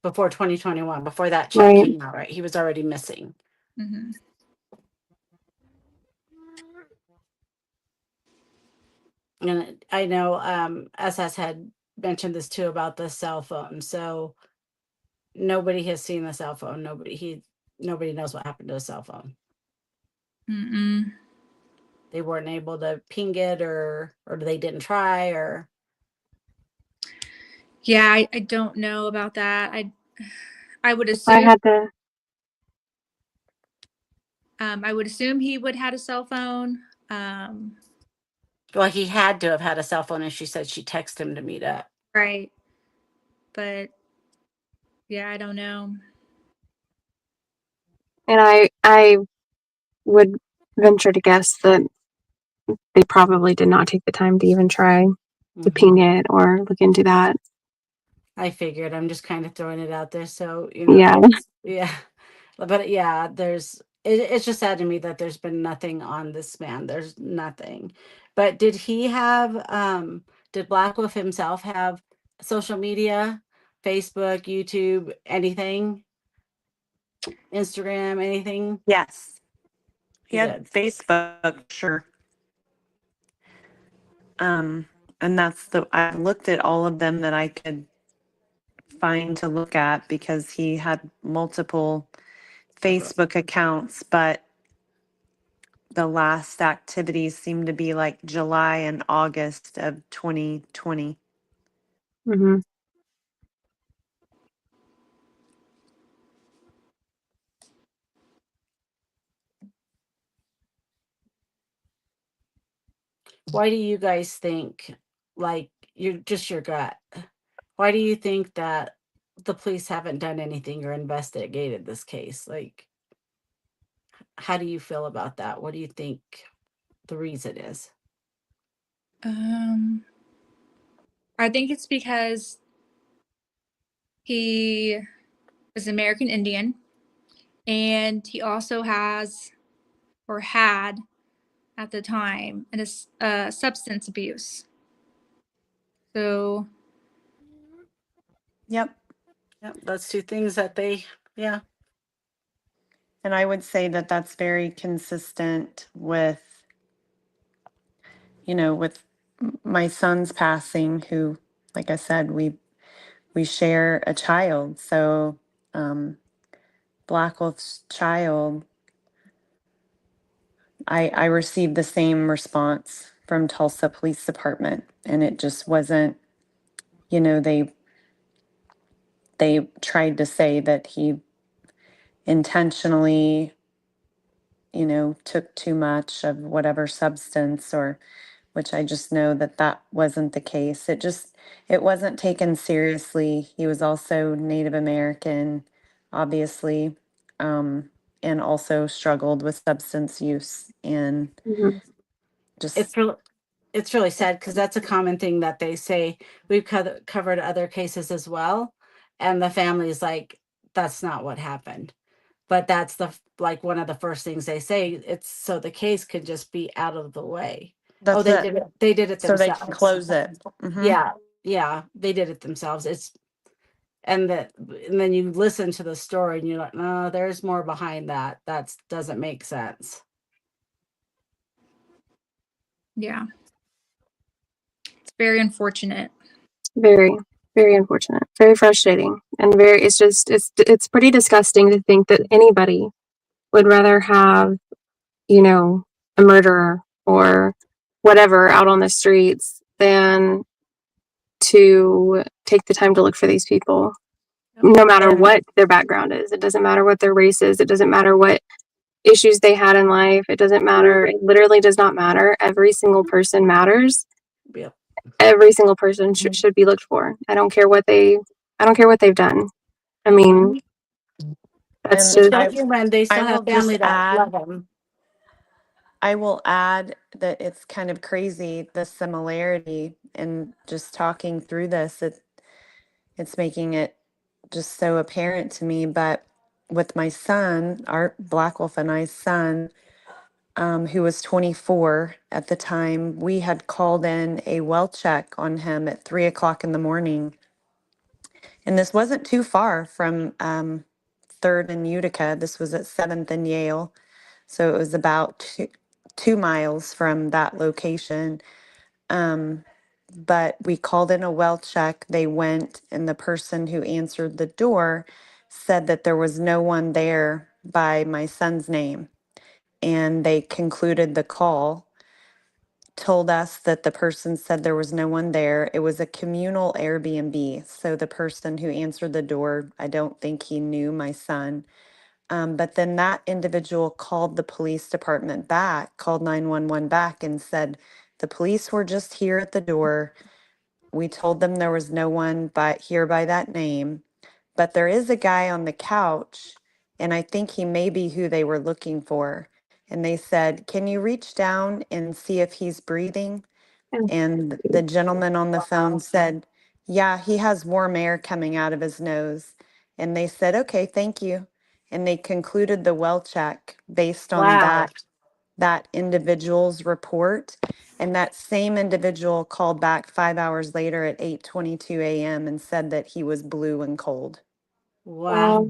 before 2021, before that check Right. came out, right? He was already missing. Mm-hmm. And I know SS had mentioned this too about the cell phone. So nobody has seen the cell phone. Nobody knows what happened to the cell phone. Mm-mm. They weren't able to ping it, or they didn't try, or Yeah, I don't know about that. I would assume I had to. I would assume he would had a cell phone. Well, he had to have had a cell phone, and she said she texted him to meet up. Right. But yeah, I don't know. And I would venture to guess that they probably did not take the time to even try to ping it or look into that. I figured. I'm just kind of throwing it out there, so Yeah. yeah. But yeah, it's just sad to me that there's been nothing on this man. There's nothing. But did he have did Blackwolf himself have social media, Facebook, YouTube, anything, Instagram, anything? Yes. He He had did. Facebook, sure. And I looked at all of them that I could find to look at because he had multiple Facebook accounts, but the last activities seemed to be like July and August of 2020. Mm-hmm. Why do you guys think, like, your gut? Why do you think that the police haven't done anything or investigated this case? Like, how do you feel about that? What do you think the reason is? I think it's because he is American Indian, and he also has or had at the time substance abuse. So Yep. Yep, that's two things that yeah. And I would say that that's very consistent with, with my son's passing, who, like I said, we share a child. So, Black Wolf's child, I received the same response from Tulsa Police Department, and it just wasn't, they tried to say that he intentionally, took too much of whatever substance, or which I just know that that wasn't the case. It wasn't taken seriously. He was also Native American, obviously, and also struggled with substance use and Mm-hmm. just, It's really sad because that's a common thing that they say. We've covered other cases as well, and the family's like, that's not what happened. But that's like one of the first things they say. It's so the case could just be out of the way. Oh, that's they it. did it. They did it So they can themselves. close it. Mhm. Yeah, yeah, they did it themselves. And then you listen to the story and you're like, no, there's more behind that. That doesn't make sense. yeah, it's very unfortunate. Very, very unfortunate. Very frustrating. And it's pretty disgusting to think that anybody would rather have, a murderer or whatever out on the streets than to take the time to look for these people. No matter And what their background is. It doesn't matter what their race is. It doesn't matter what issues they had in life. It doesn't matter. It literally does not matter. Every single person matters. Yep. Every single person should be looked for. I don't care what they've done. I mean, that's and They're just still human. They I still will have just family that love add, them. I will add that it's kind of crazy, the similarity, and just talking through this, it's making it just so apparent to me. But with my son, our Black Wolf and I's son, who was 24 at the time, we had called in a well check on him at 3 o'clock in the morning. And this wasn't too far from 3rd and Utica. This was at 7th and Yale. So it was about 2 miles from that location. But we called in a well check. They went, and the person who answered the door said that there was no one there by my son's name. And they concluded the call, told us that the person said there was no one there. It was a communal Airbnb. So the person who answered the door, I don't think he knew my son. But then that individual called the police department back, called 911 back, and said, the police were just here at the door. We told them there was no one but here by that name, but there is a guy on the couch, and I think he may be who they were looking for. And they said, can you reach down and see if he's breathing? And the gentleman on the phone said, yeah, he has warm air coming out of his nose. And they said, okay, thank you. And they concluded the well check based on Wow. that individual's report. And that same individual called back 5 hours later at 8:22 a.m. and said that he was blue and cold. Wow.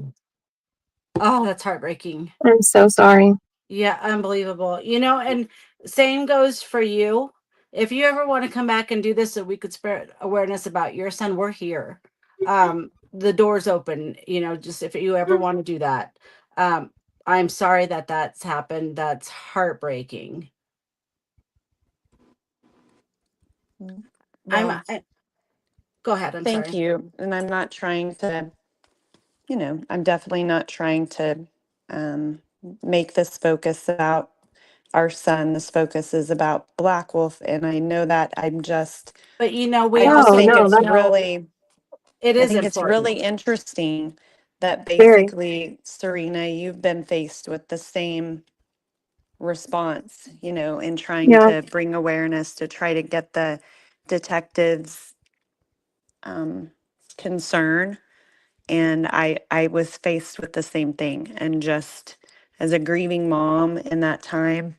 Oh, that's heartbreaking. I'm so sorry. Yeah, unbelievable. And same goes for you. If you ever want to come back and do this so we could spread awareness about your son, we're here. The door's open, just if you ever want to do that. I'm sorry that that's happened. That's heartbreaking. Well, Go ahead. I'm thank sorry. you. And I'm not trying to, I'm definitely not trying to make this focus about our son. This focus is about Black Wolf. And I know that But we I just also think no, it's don't that's know. really, It I is think it's important. really interesting that very, basically, Serena, you've been faced with the same response, in trying yeah, to bring awareness to try to get the detectives concern. And I was faced with the same thing. And just as a grieving mom in that time,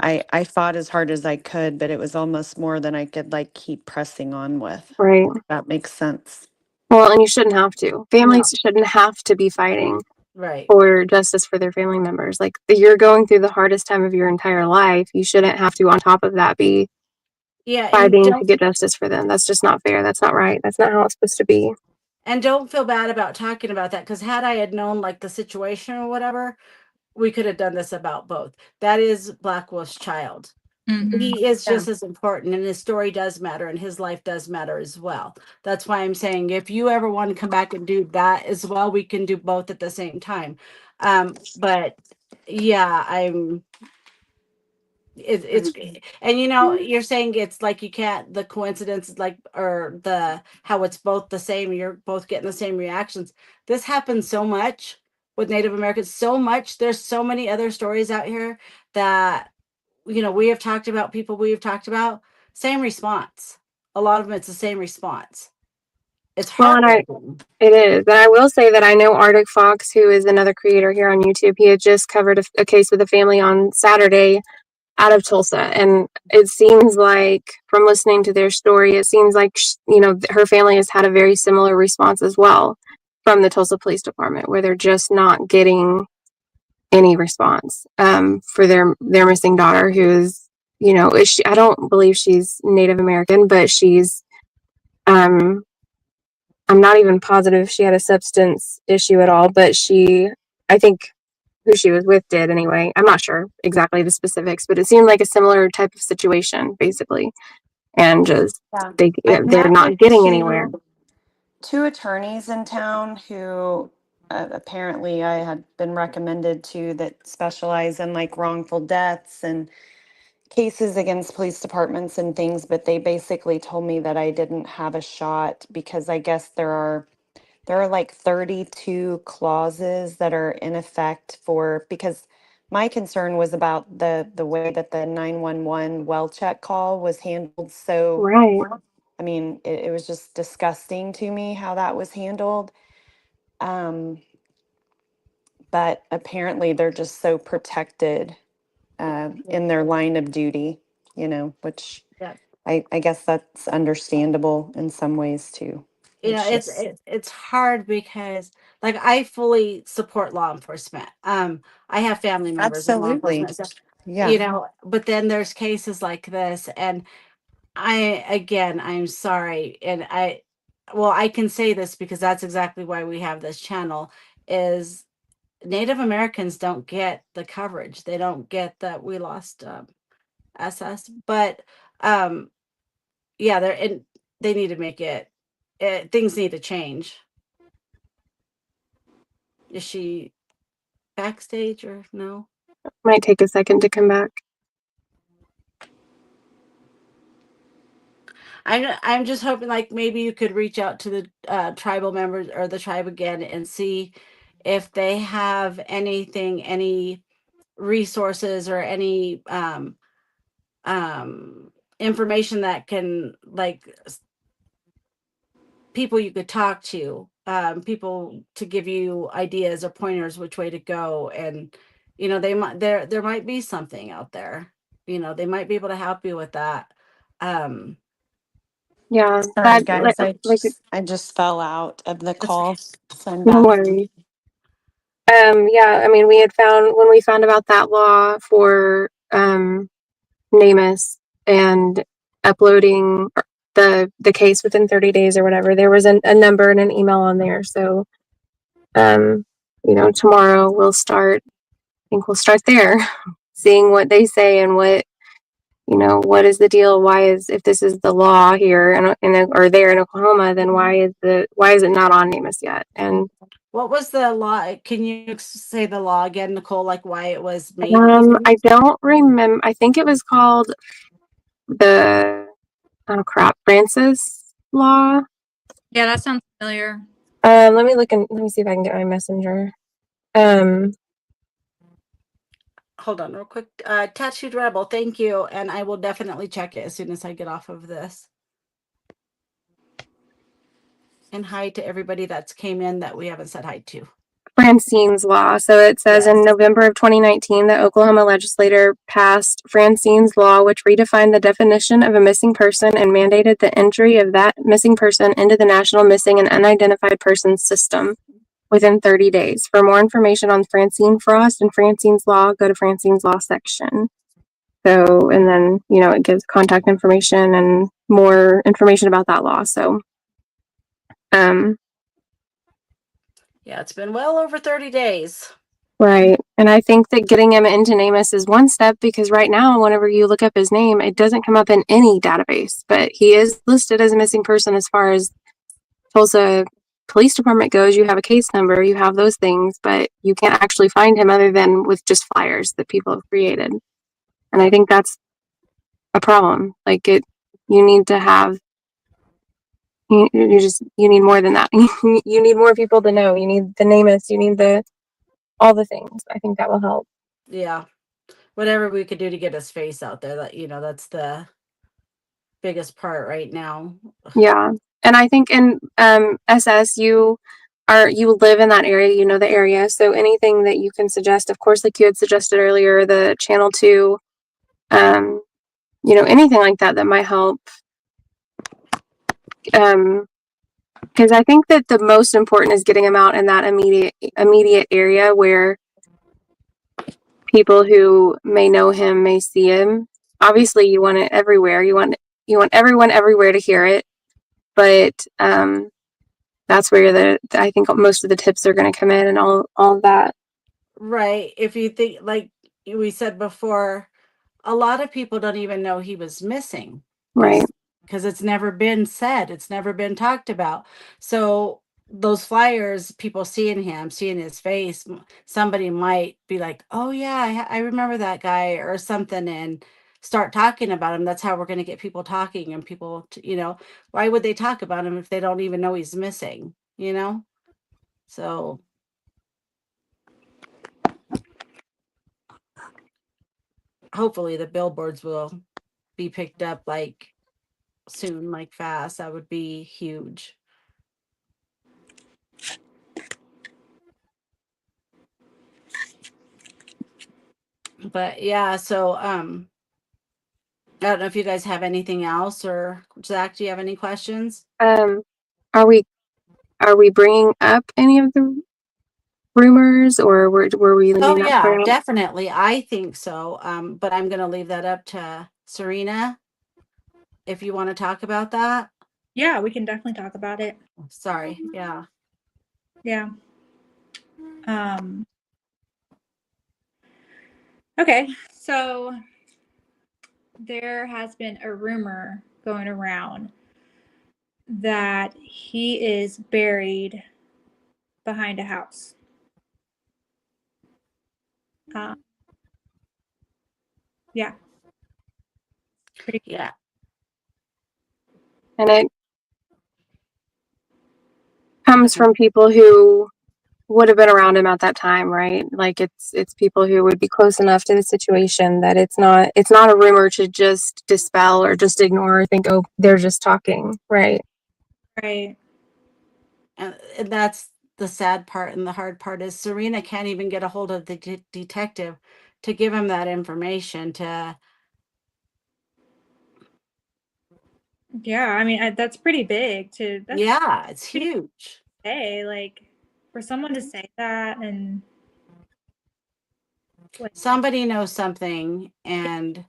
I fought as hard as I could, but it was almost more than I could like keep pressing on with. right. If that makes sense. Well, and you shouldn't have to. No. Families shouldn't have to be fighting Right. for justice for their family members. Like, you're going through the hardest time of your entire life. You shouldn't have to, on top of that, be Yeah. And fighting to get justice for them. That's just not fair. That's not right. That's not how it's supposed to be. don't feel bad about talking about that, because had I had known like the situation or whatever, we could have done this about both. That is Black Wolf's child. Mhm. He is Yeah. just as important, and his story does matter, and his life does matter as well. That's why I'm saying if you ever want to come back and do that as well, we can do both at the same time. But yeah, it's and you're saying it's like you can't, the coincidence like, or the how it's both the same, you're both getting the same reactions. This happens so much with Native Americans, so much. There's so many other stories out here that we have talked about, people we have talked about, same response. A lot of them, it's the same response. It's Well, and heartbreaking. it is. And I will say that I know Arctic Fox, who is another creator here on YouTube. He had just covered a case with a family on Saturday out of Tulsa. And it seems like, from listening to their story, it seems like, her family has had a very similar response as well from the Tulsa Police Department, where they're just not getting any response for their missing daughter, who is, I don't believe she's Native American, but she's, I'm not even positive if she had a substance issue at all, but I think who she was with did anyway. I'm not sure exactly the specifics, but it seemed like a similar type of situation, basically. And just, Yeah. I've they're met not with getting anywhere. two attorneys in town who apparently I had been recommended to, that specialize in like wrongful deaths and cases against police departments and things, but they basically told me that I didn't have a shot because I guess there are like 32 clauses that are in effect because my concern was about the way that the 911 well check call was handled. So Right. I mean, it was just disgusting to me how that was handled. But apparently they're just so protected in their line of duty, which Yeah. I guess that's understandable in some ways too. It's just It's hard because like I fully support law enforcement. I have family members in law absolutely, enforcement, so yeah, but then there's cases like this, and I'm sorry, and I can say this because that's exactly why we have this channel. Is Native Americans don't get the coverage. They don't get that. We lost SS, but um yeah, they need to make it, things need to change. Is she backstage or no? Might take a second to come back. I'm just hoping like maybe you could reach out to the tribal members or the tribe again and see if they have anything, any resources or any information that can like people you could talk to, people to give you ideas or pointers which way to go. And they might there might be something out there. They might be able to help you with that. Yeah, Sorry, that guys. like I just fell out of the That's call, so I'm no back. worries. Yeah, I mean, we had found when we found about that law for NamUs and uploading the case within 30 days or whatever, there was a number and an email on there. So, tomorrow we'll start. I think we'll start there, seeing what they say and what is the deal? If this is the law here or there in Oklahoma, then why is it not on NamUs yet? And what was the law? Can you say the law again, Nicole, like why it was made even? I don't remember. I think it was called the Francis law. Yeah, that sounds familiar. Let me see if I can get my messenger. Hold on real quick. Tattooed Rebel, thank you. And I will definitely check it as soon as I get off of this. And hi to everybody that's came in that we haven't said hi to. Francine's law. So it says in November of 2019, the Oklahoma legislature passed Francine's law, which redefined the definition of a missing person and mandated the entry of that missing person into the National Missing and Unidentified Persons System within 30 days. For more information on Francine Frost and Francine's law, go to Francine's law section. So, and then, it gives contact information and more information about that law. So, yeah, it's been well over 30 days. Right. And I think that getting him into NamUs is one step because right now, whenever you look up his name, it doesn't come up in any database, but he is listed as a missing person as far as Tulsa Police Department goes. You have a case number, you have those things, but you can't actually find him other than with just flyers that people have created. And I think that's a problem. Like you need to have, you need more than that. You need more people to know. You need the NamUs, you need all the things. I think that will help. Yeah. Whatever we could do to get his face out there, that's the biggest part right now. Yeah. And I think in SS you live in that area, you know the area. So anything that you can suggest, of course, like you had suggested earlier, the channel 2, anything like that might help. Because I think that the most important is getting him out in that immediate area where people who may know him may see him. Obviously, you want it everywhere. You want everyone everywhere to hear it, but that's where I think most of the tips are going to come in and all of that. Right. If you think, like we said before, a lot of people don't even know he was missing. Right. Because it's never been said. It's never been talked about. So those flyers, people seeing his face, somebody might be like, oh yeah, I remember that guy or something, and start talking about him. That's how we're going to get people talking and people, why would they talk about him if they don't even know he's missing, So hopefully the billboards will be picked up like soon, like fast. That would be huge. But yeah, so I don't know if you guys have anything else, or Zach, do you have any questions? Are we bringing up any of the rumors, or were we leaving that Yeah, part out? definitely. I think so. But I'm going to leave that up to Serena if you want to talk about that. Yeah, we can definitely talk about it. Sorry. Yeah. Yeah. Okay, so there has been a rumor going around that he is buried behind a house. Yeah. Pretty. Yeah. And it comes from people who would have been around him at that time, right? Like it's people who would be close enough to the situation that it's not a rumor to just dispel or just ignore or think, oh, they're just talking, right? Right. And that's the sad part, and the hard part is Serena can't even get a hold of the detective to give him that information to. Yeah, I mean, that's pretty big too. That's Yeah, it's pretty huge. say, like, for someone to say that, and like, Somebody knows something, and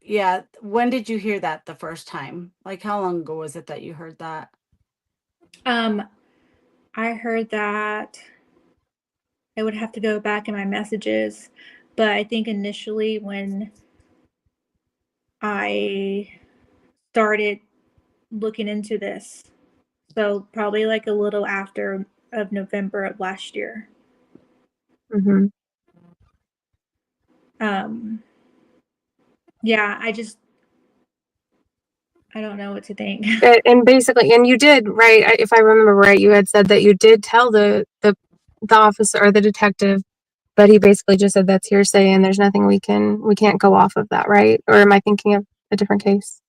yeah. When did you hear that the first time? Like, how long ago was it that you heard that? I heard that. I would have to go back in my messages, but I think initially when I started looking into this, so probably like a little after of November of last year. Mm-hmm. Yeah, I don't know what to think. And basically, and you did, right? If I remember right, you had said that you did tell the officer or the detective, but he basically just said that's hearsay and there's nothing we can't go off of that, right? Or am I thinking of a different case?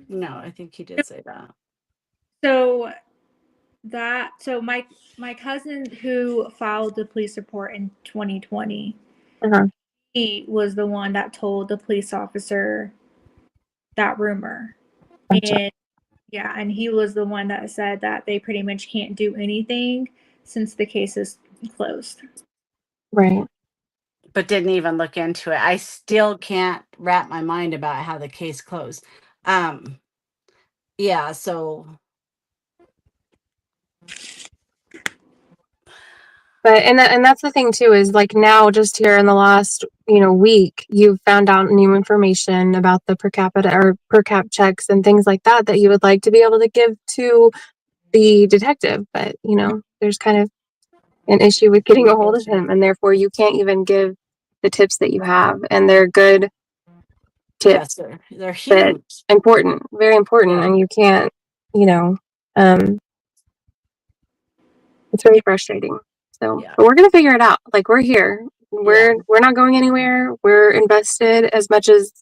No, I think he did say that. So my cousin who filed the police report in 2020, Uh-huh. he was the one that told the police officer that rumor. Gotcha. And yeah, and he was the one that said that they pretty much can't do anything since the case is closed. Right. But didn't even look into it. I still can't wrap my mind about how the case closed. Yeah, so But and that's the thing too, is like now just here in the last week, you've found out new information about the per capita or per cap checks and things like that that you would like to be able to give to the detective, but there's kind of an issue with getting a hold of him, and therefore you can't even give the tips that you have, and they're good yes, tips, they're that huge. important, very important, Yeah. and you can't, it's very frustrating. So, Yeah. but we're gonna figure it out. Like, we're here. We're not going anywhere. We're invested as much as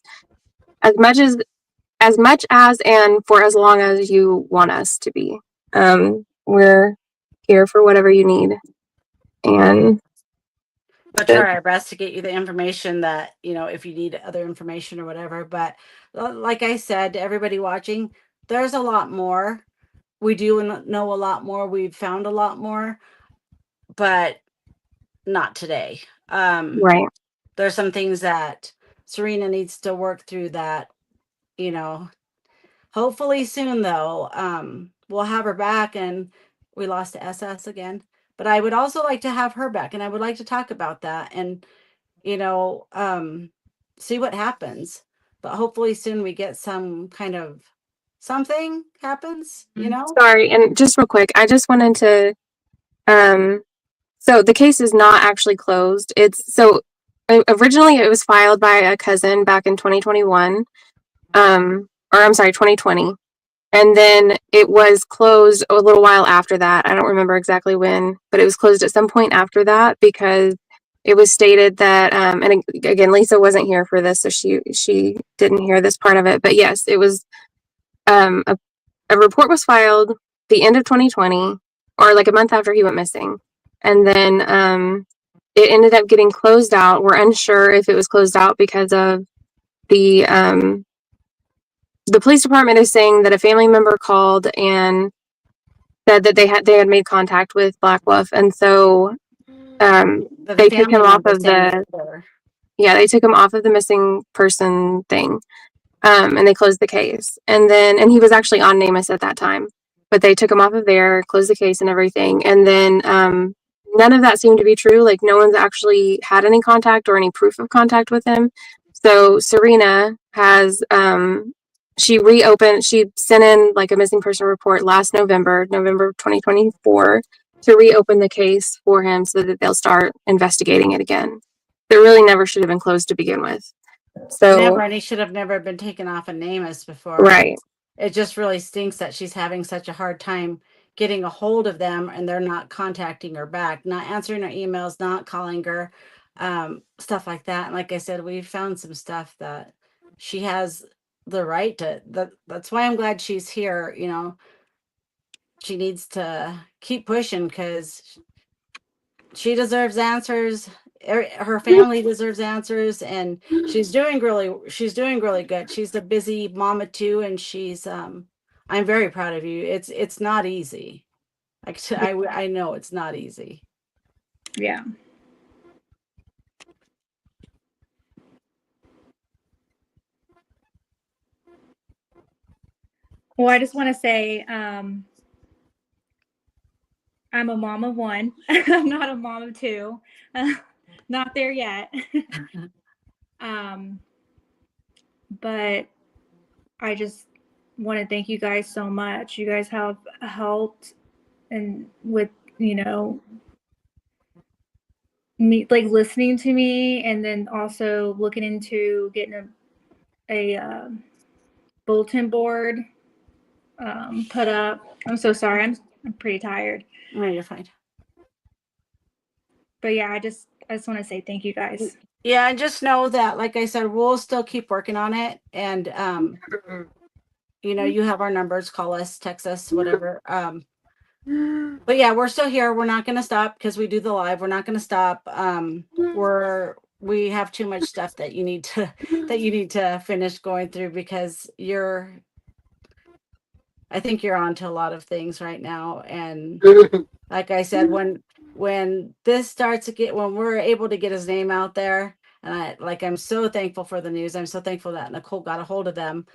and for as long as you want us to be. We're here for whatever you need, and We'll try our best to get you the information that, if you need other information or whatever. But like I said to everybody watching, there's a lot more. We do know a lot more. We've found a lot more, but not today. right. There's some things that Serena needs to work through that, hopefully soon though. We'll have her back, and we lost SS again, but I would also like to have her back, and I would like to talk about that and, see what happens. But hopefully soon we get some kind of something happens, Sorry, and just real quick, I just wanted to so the case is not actually closed. Originally it was filed by a cousin back in 2021. Or I'm sorry, 2020. And then it was closed a little while after that. I don't remember exactly when, but it was closed at some point after that because it was stated that and again, Lisa wasn't here for this, so she didn't hear this part of it. But yes, it was a report was filed the end of 2020, or like a month after he went missing. And then it ended up getting closed out. We're unsure if it was closed out because of the police department is saying that a family member called and said that they had made contact with Blackwolf, and so they took him off of they took him off of the missing person thing, and they closed the case. And he was actually on NamUs at that time, but they took him off of there, closed the case and everything. And then none of that seemed to be true. Like, no one's actually had any contact or any proof of contact with him. So Serena has she sent in like a missing person report last November 2024, to reopen the case for him so that they'll start investigating it again. It really never should have been closed to begin with. So Never, and he should have never been taken off of NamUs before. right. It just really stinks that she's having such a hard time getting a hold of them and they're not contacting her back, not answering her emails, not calling her, stuff like that. And like I said, we found some stuff that she has the right to. That's why I'm glad she's here. You know, she needs to keep pushing because she deserves answers. Her family deserves answers, and she's doing really good. She's a busy mama too, and she's I'm very proud of you. It's not easy. I know it's not easy. Yeah. Well, I just want to say I'm a mom of one. I'm not a mom of two. Not there yet. But I just want to thank you guys so much. You guys have helped, and with, you know, me, like, listening to me, and then also looking into getting a bulletin board put up. I'm so sorry. I'm pretty tired. No, you're fine. But yeah, I just want to say thank you guys. Yeah, and just know that, like I said, we'll still keep working on it. And you know, you have our numbers, call us, text us, whatever. But yeah, we're still here. We're not gonna stop because we do the live. We're not gonna stop. We have too much stuff that you need to finish going through because I think you're on to a lot of things right now. And like I said, when this starts to when we're able to get his name out there, and I'm so thankful for the news. I'm so thankful that Nicole got a hold of them.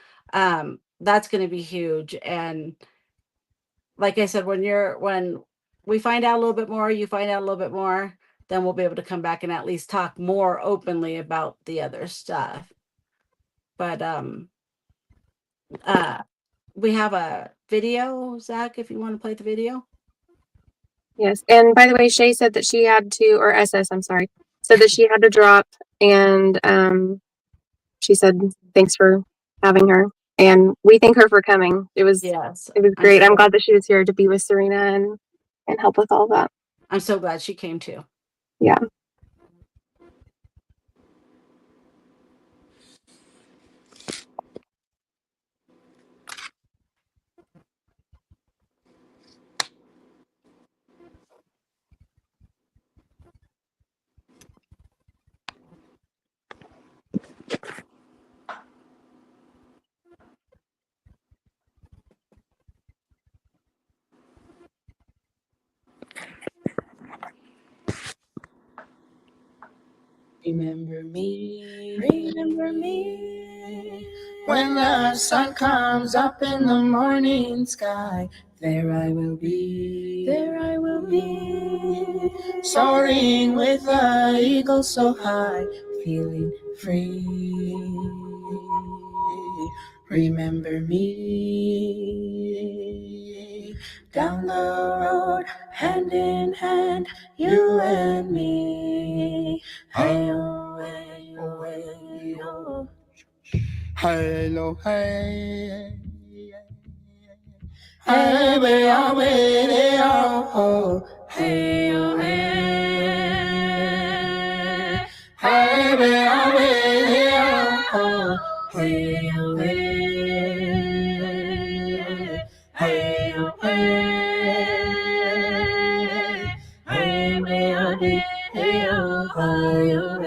That's going to be huge. And like I said, when we find out a little bit more, you find out a little bit more, then we'll be able to come back and at least talk more openly about the other stuff. But we have a video, Zach, if you want to play the video. Yes. And by the way, Shay said that she had to, or SS, I'm sorry, said that she had to drop, and she said thanks for having her. And we thank her for coming. It was great. I'm glad that she was here to be with Serena and help with all that. I'm so glad she came too. Yeah. Remember me, when the sun comes up in the morning sky, there I will be, soaring with the eagle so high, feeling free. Remember me, down the road, hand in hand, you and me. Hey-oh, hey-oh, hey-oh. Hello, hey. Hey, hey-oh, hey-oh. Hey-oh, hey. Hey, hey-oh, hey-oh. Hey-oh, hey. Hey-oh, hey. Hey, hey-oh, hey. Hey-oh, hey-oh,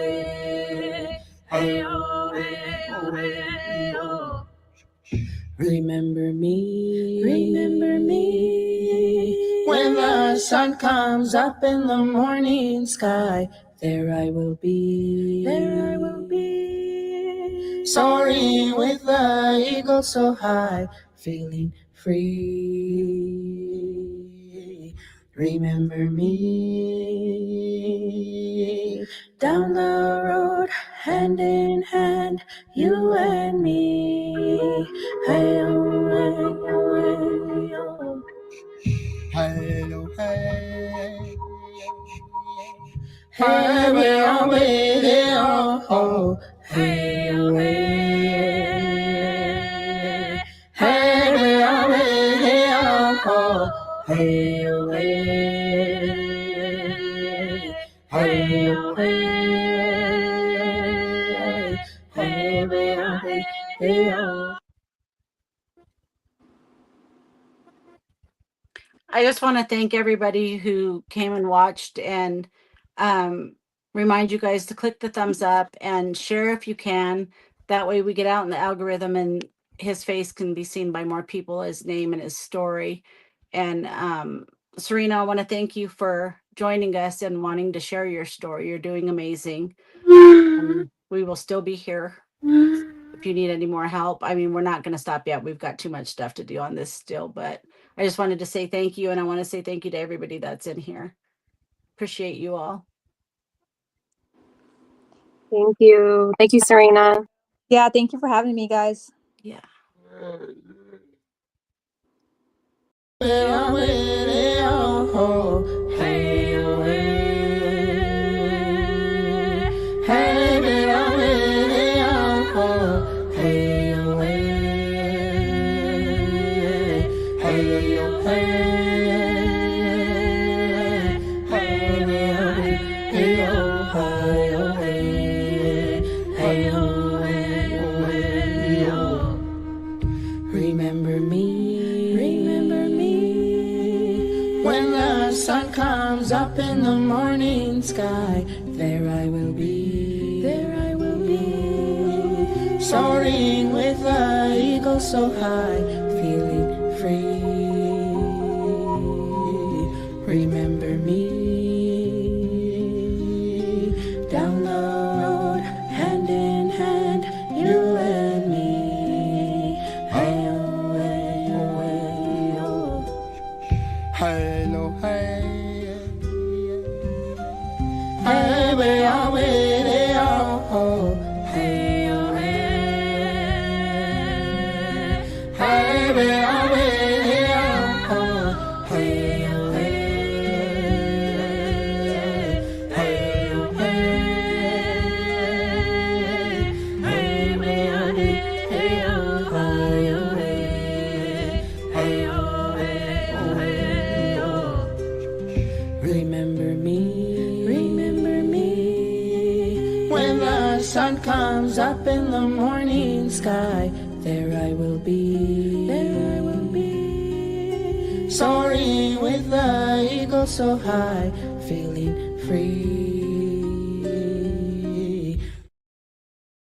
hey-oh, hey-oh, hey-oh. Remember me, when the sun comes up in the morning sky, there I will be, soaring with the eagle so high, feeling free. Remember me, down the road, hand in hand, you and me. Hey-oh, hey-oh, hey-oh. Hey-oh, hey. hey, way, oh, way, hey, oh, oh, hey, oh, way. Hey, way, oh, way, hey, oh, oh, hey, oh, way. Hey, oh, way. Hey, way, oh, hey, hey, oh. I just want to thank everybody who came and watched, and remind you guys to click the thumbs up and share if you can. That way we get out in the algorithm and his face can be seen by more people, his name and his story. And Serena, I want to thank you for joining us and wanting to share your story. You're doing amazing. We will still be here if you need any more help. I mean, we're not going to stop yet. We've got too much stuff to do on this still, but I just wanted to say thank you. And I want to say thank you to everybody that's in here. Appreciate you all. Thank you. Thank you, Serena. Yeah, thank you for having me, guys. Yeah. Hey, oh, hey, oh, hey, oh, hey, remember me when the sun comes up in the morning sky. There I will be, soaring with the eagle so high, feeling free. Remember me down the road, hand in hand, you and me. Hey, oh, hey, oh, hey, oh. Hey, oh, hey. Hey, way, oh, way, hey, oh, oh. Hey, oh, hey. Hey, way, oh, way, hey, oh, oh. Hey, oh, hey. Hey, oh, hey. Hey, way, oh, hey, hey, oh, hey, oh, hey. Hey, oh, hey, oh, hey, oh. Remember me when the sun comes up in the morning sky. There I will be, soaring with the eagle so high, feeling free.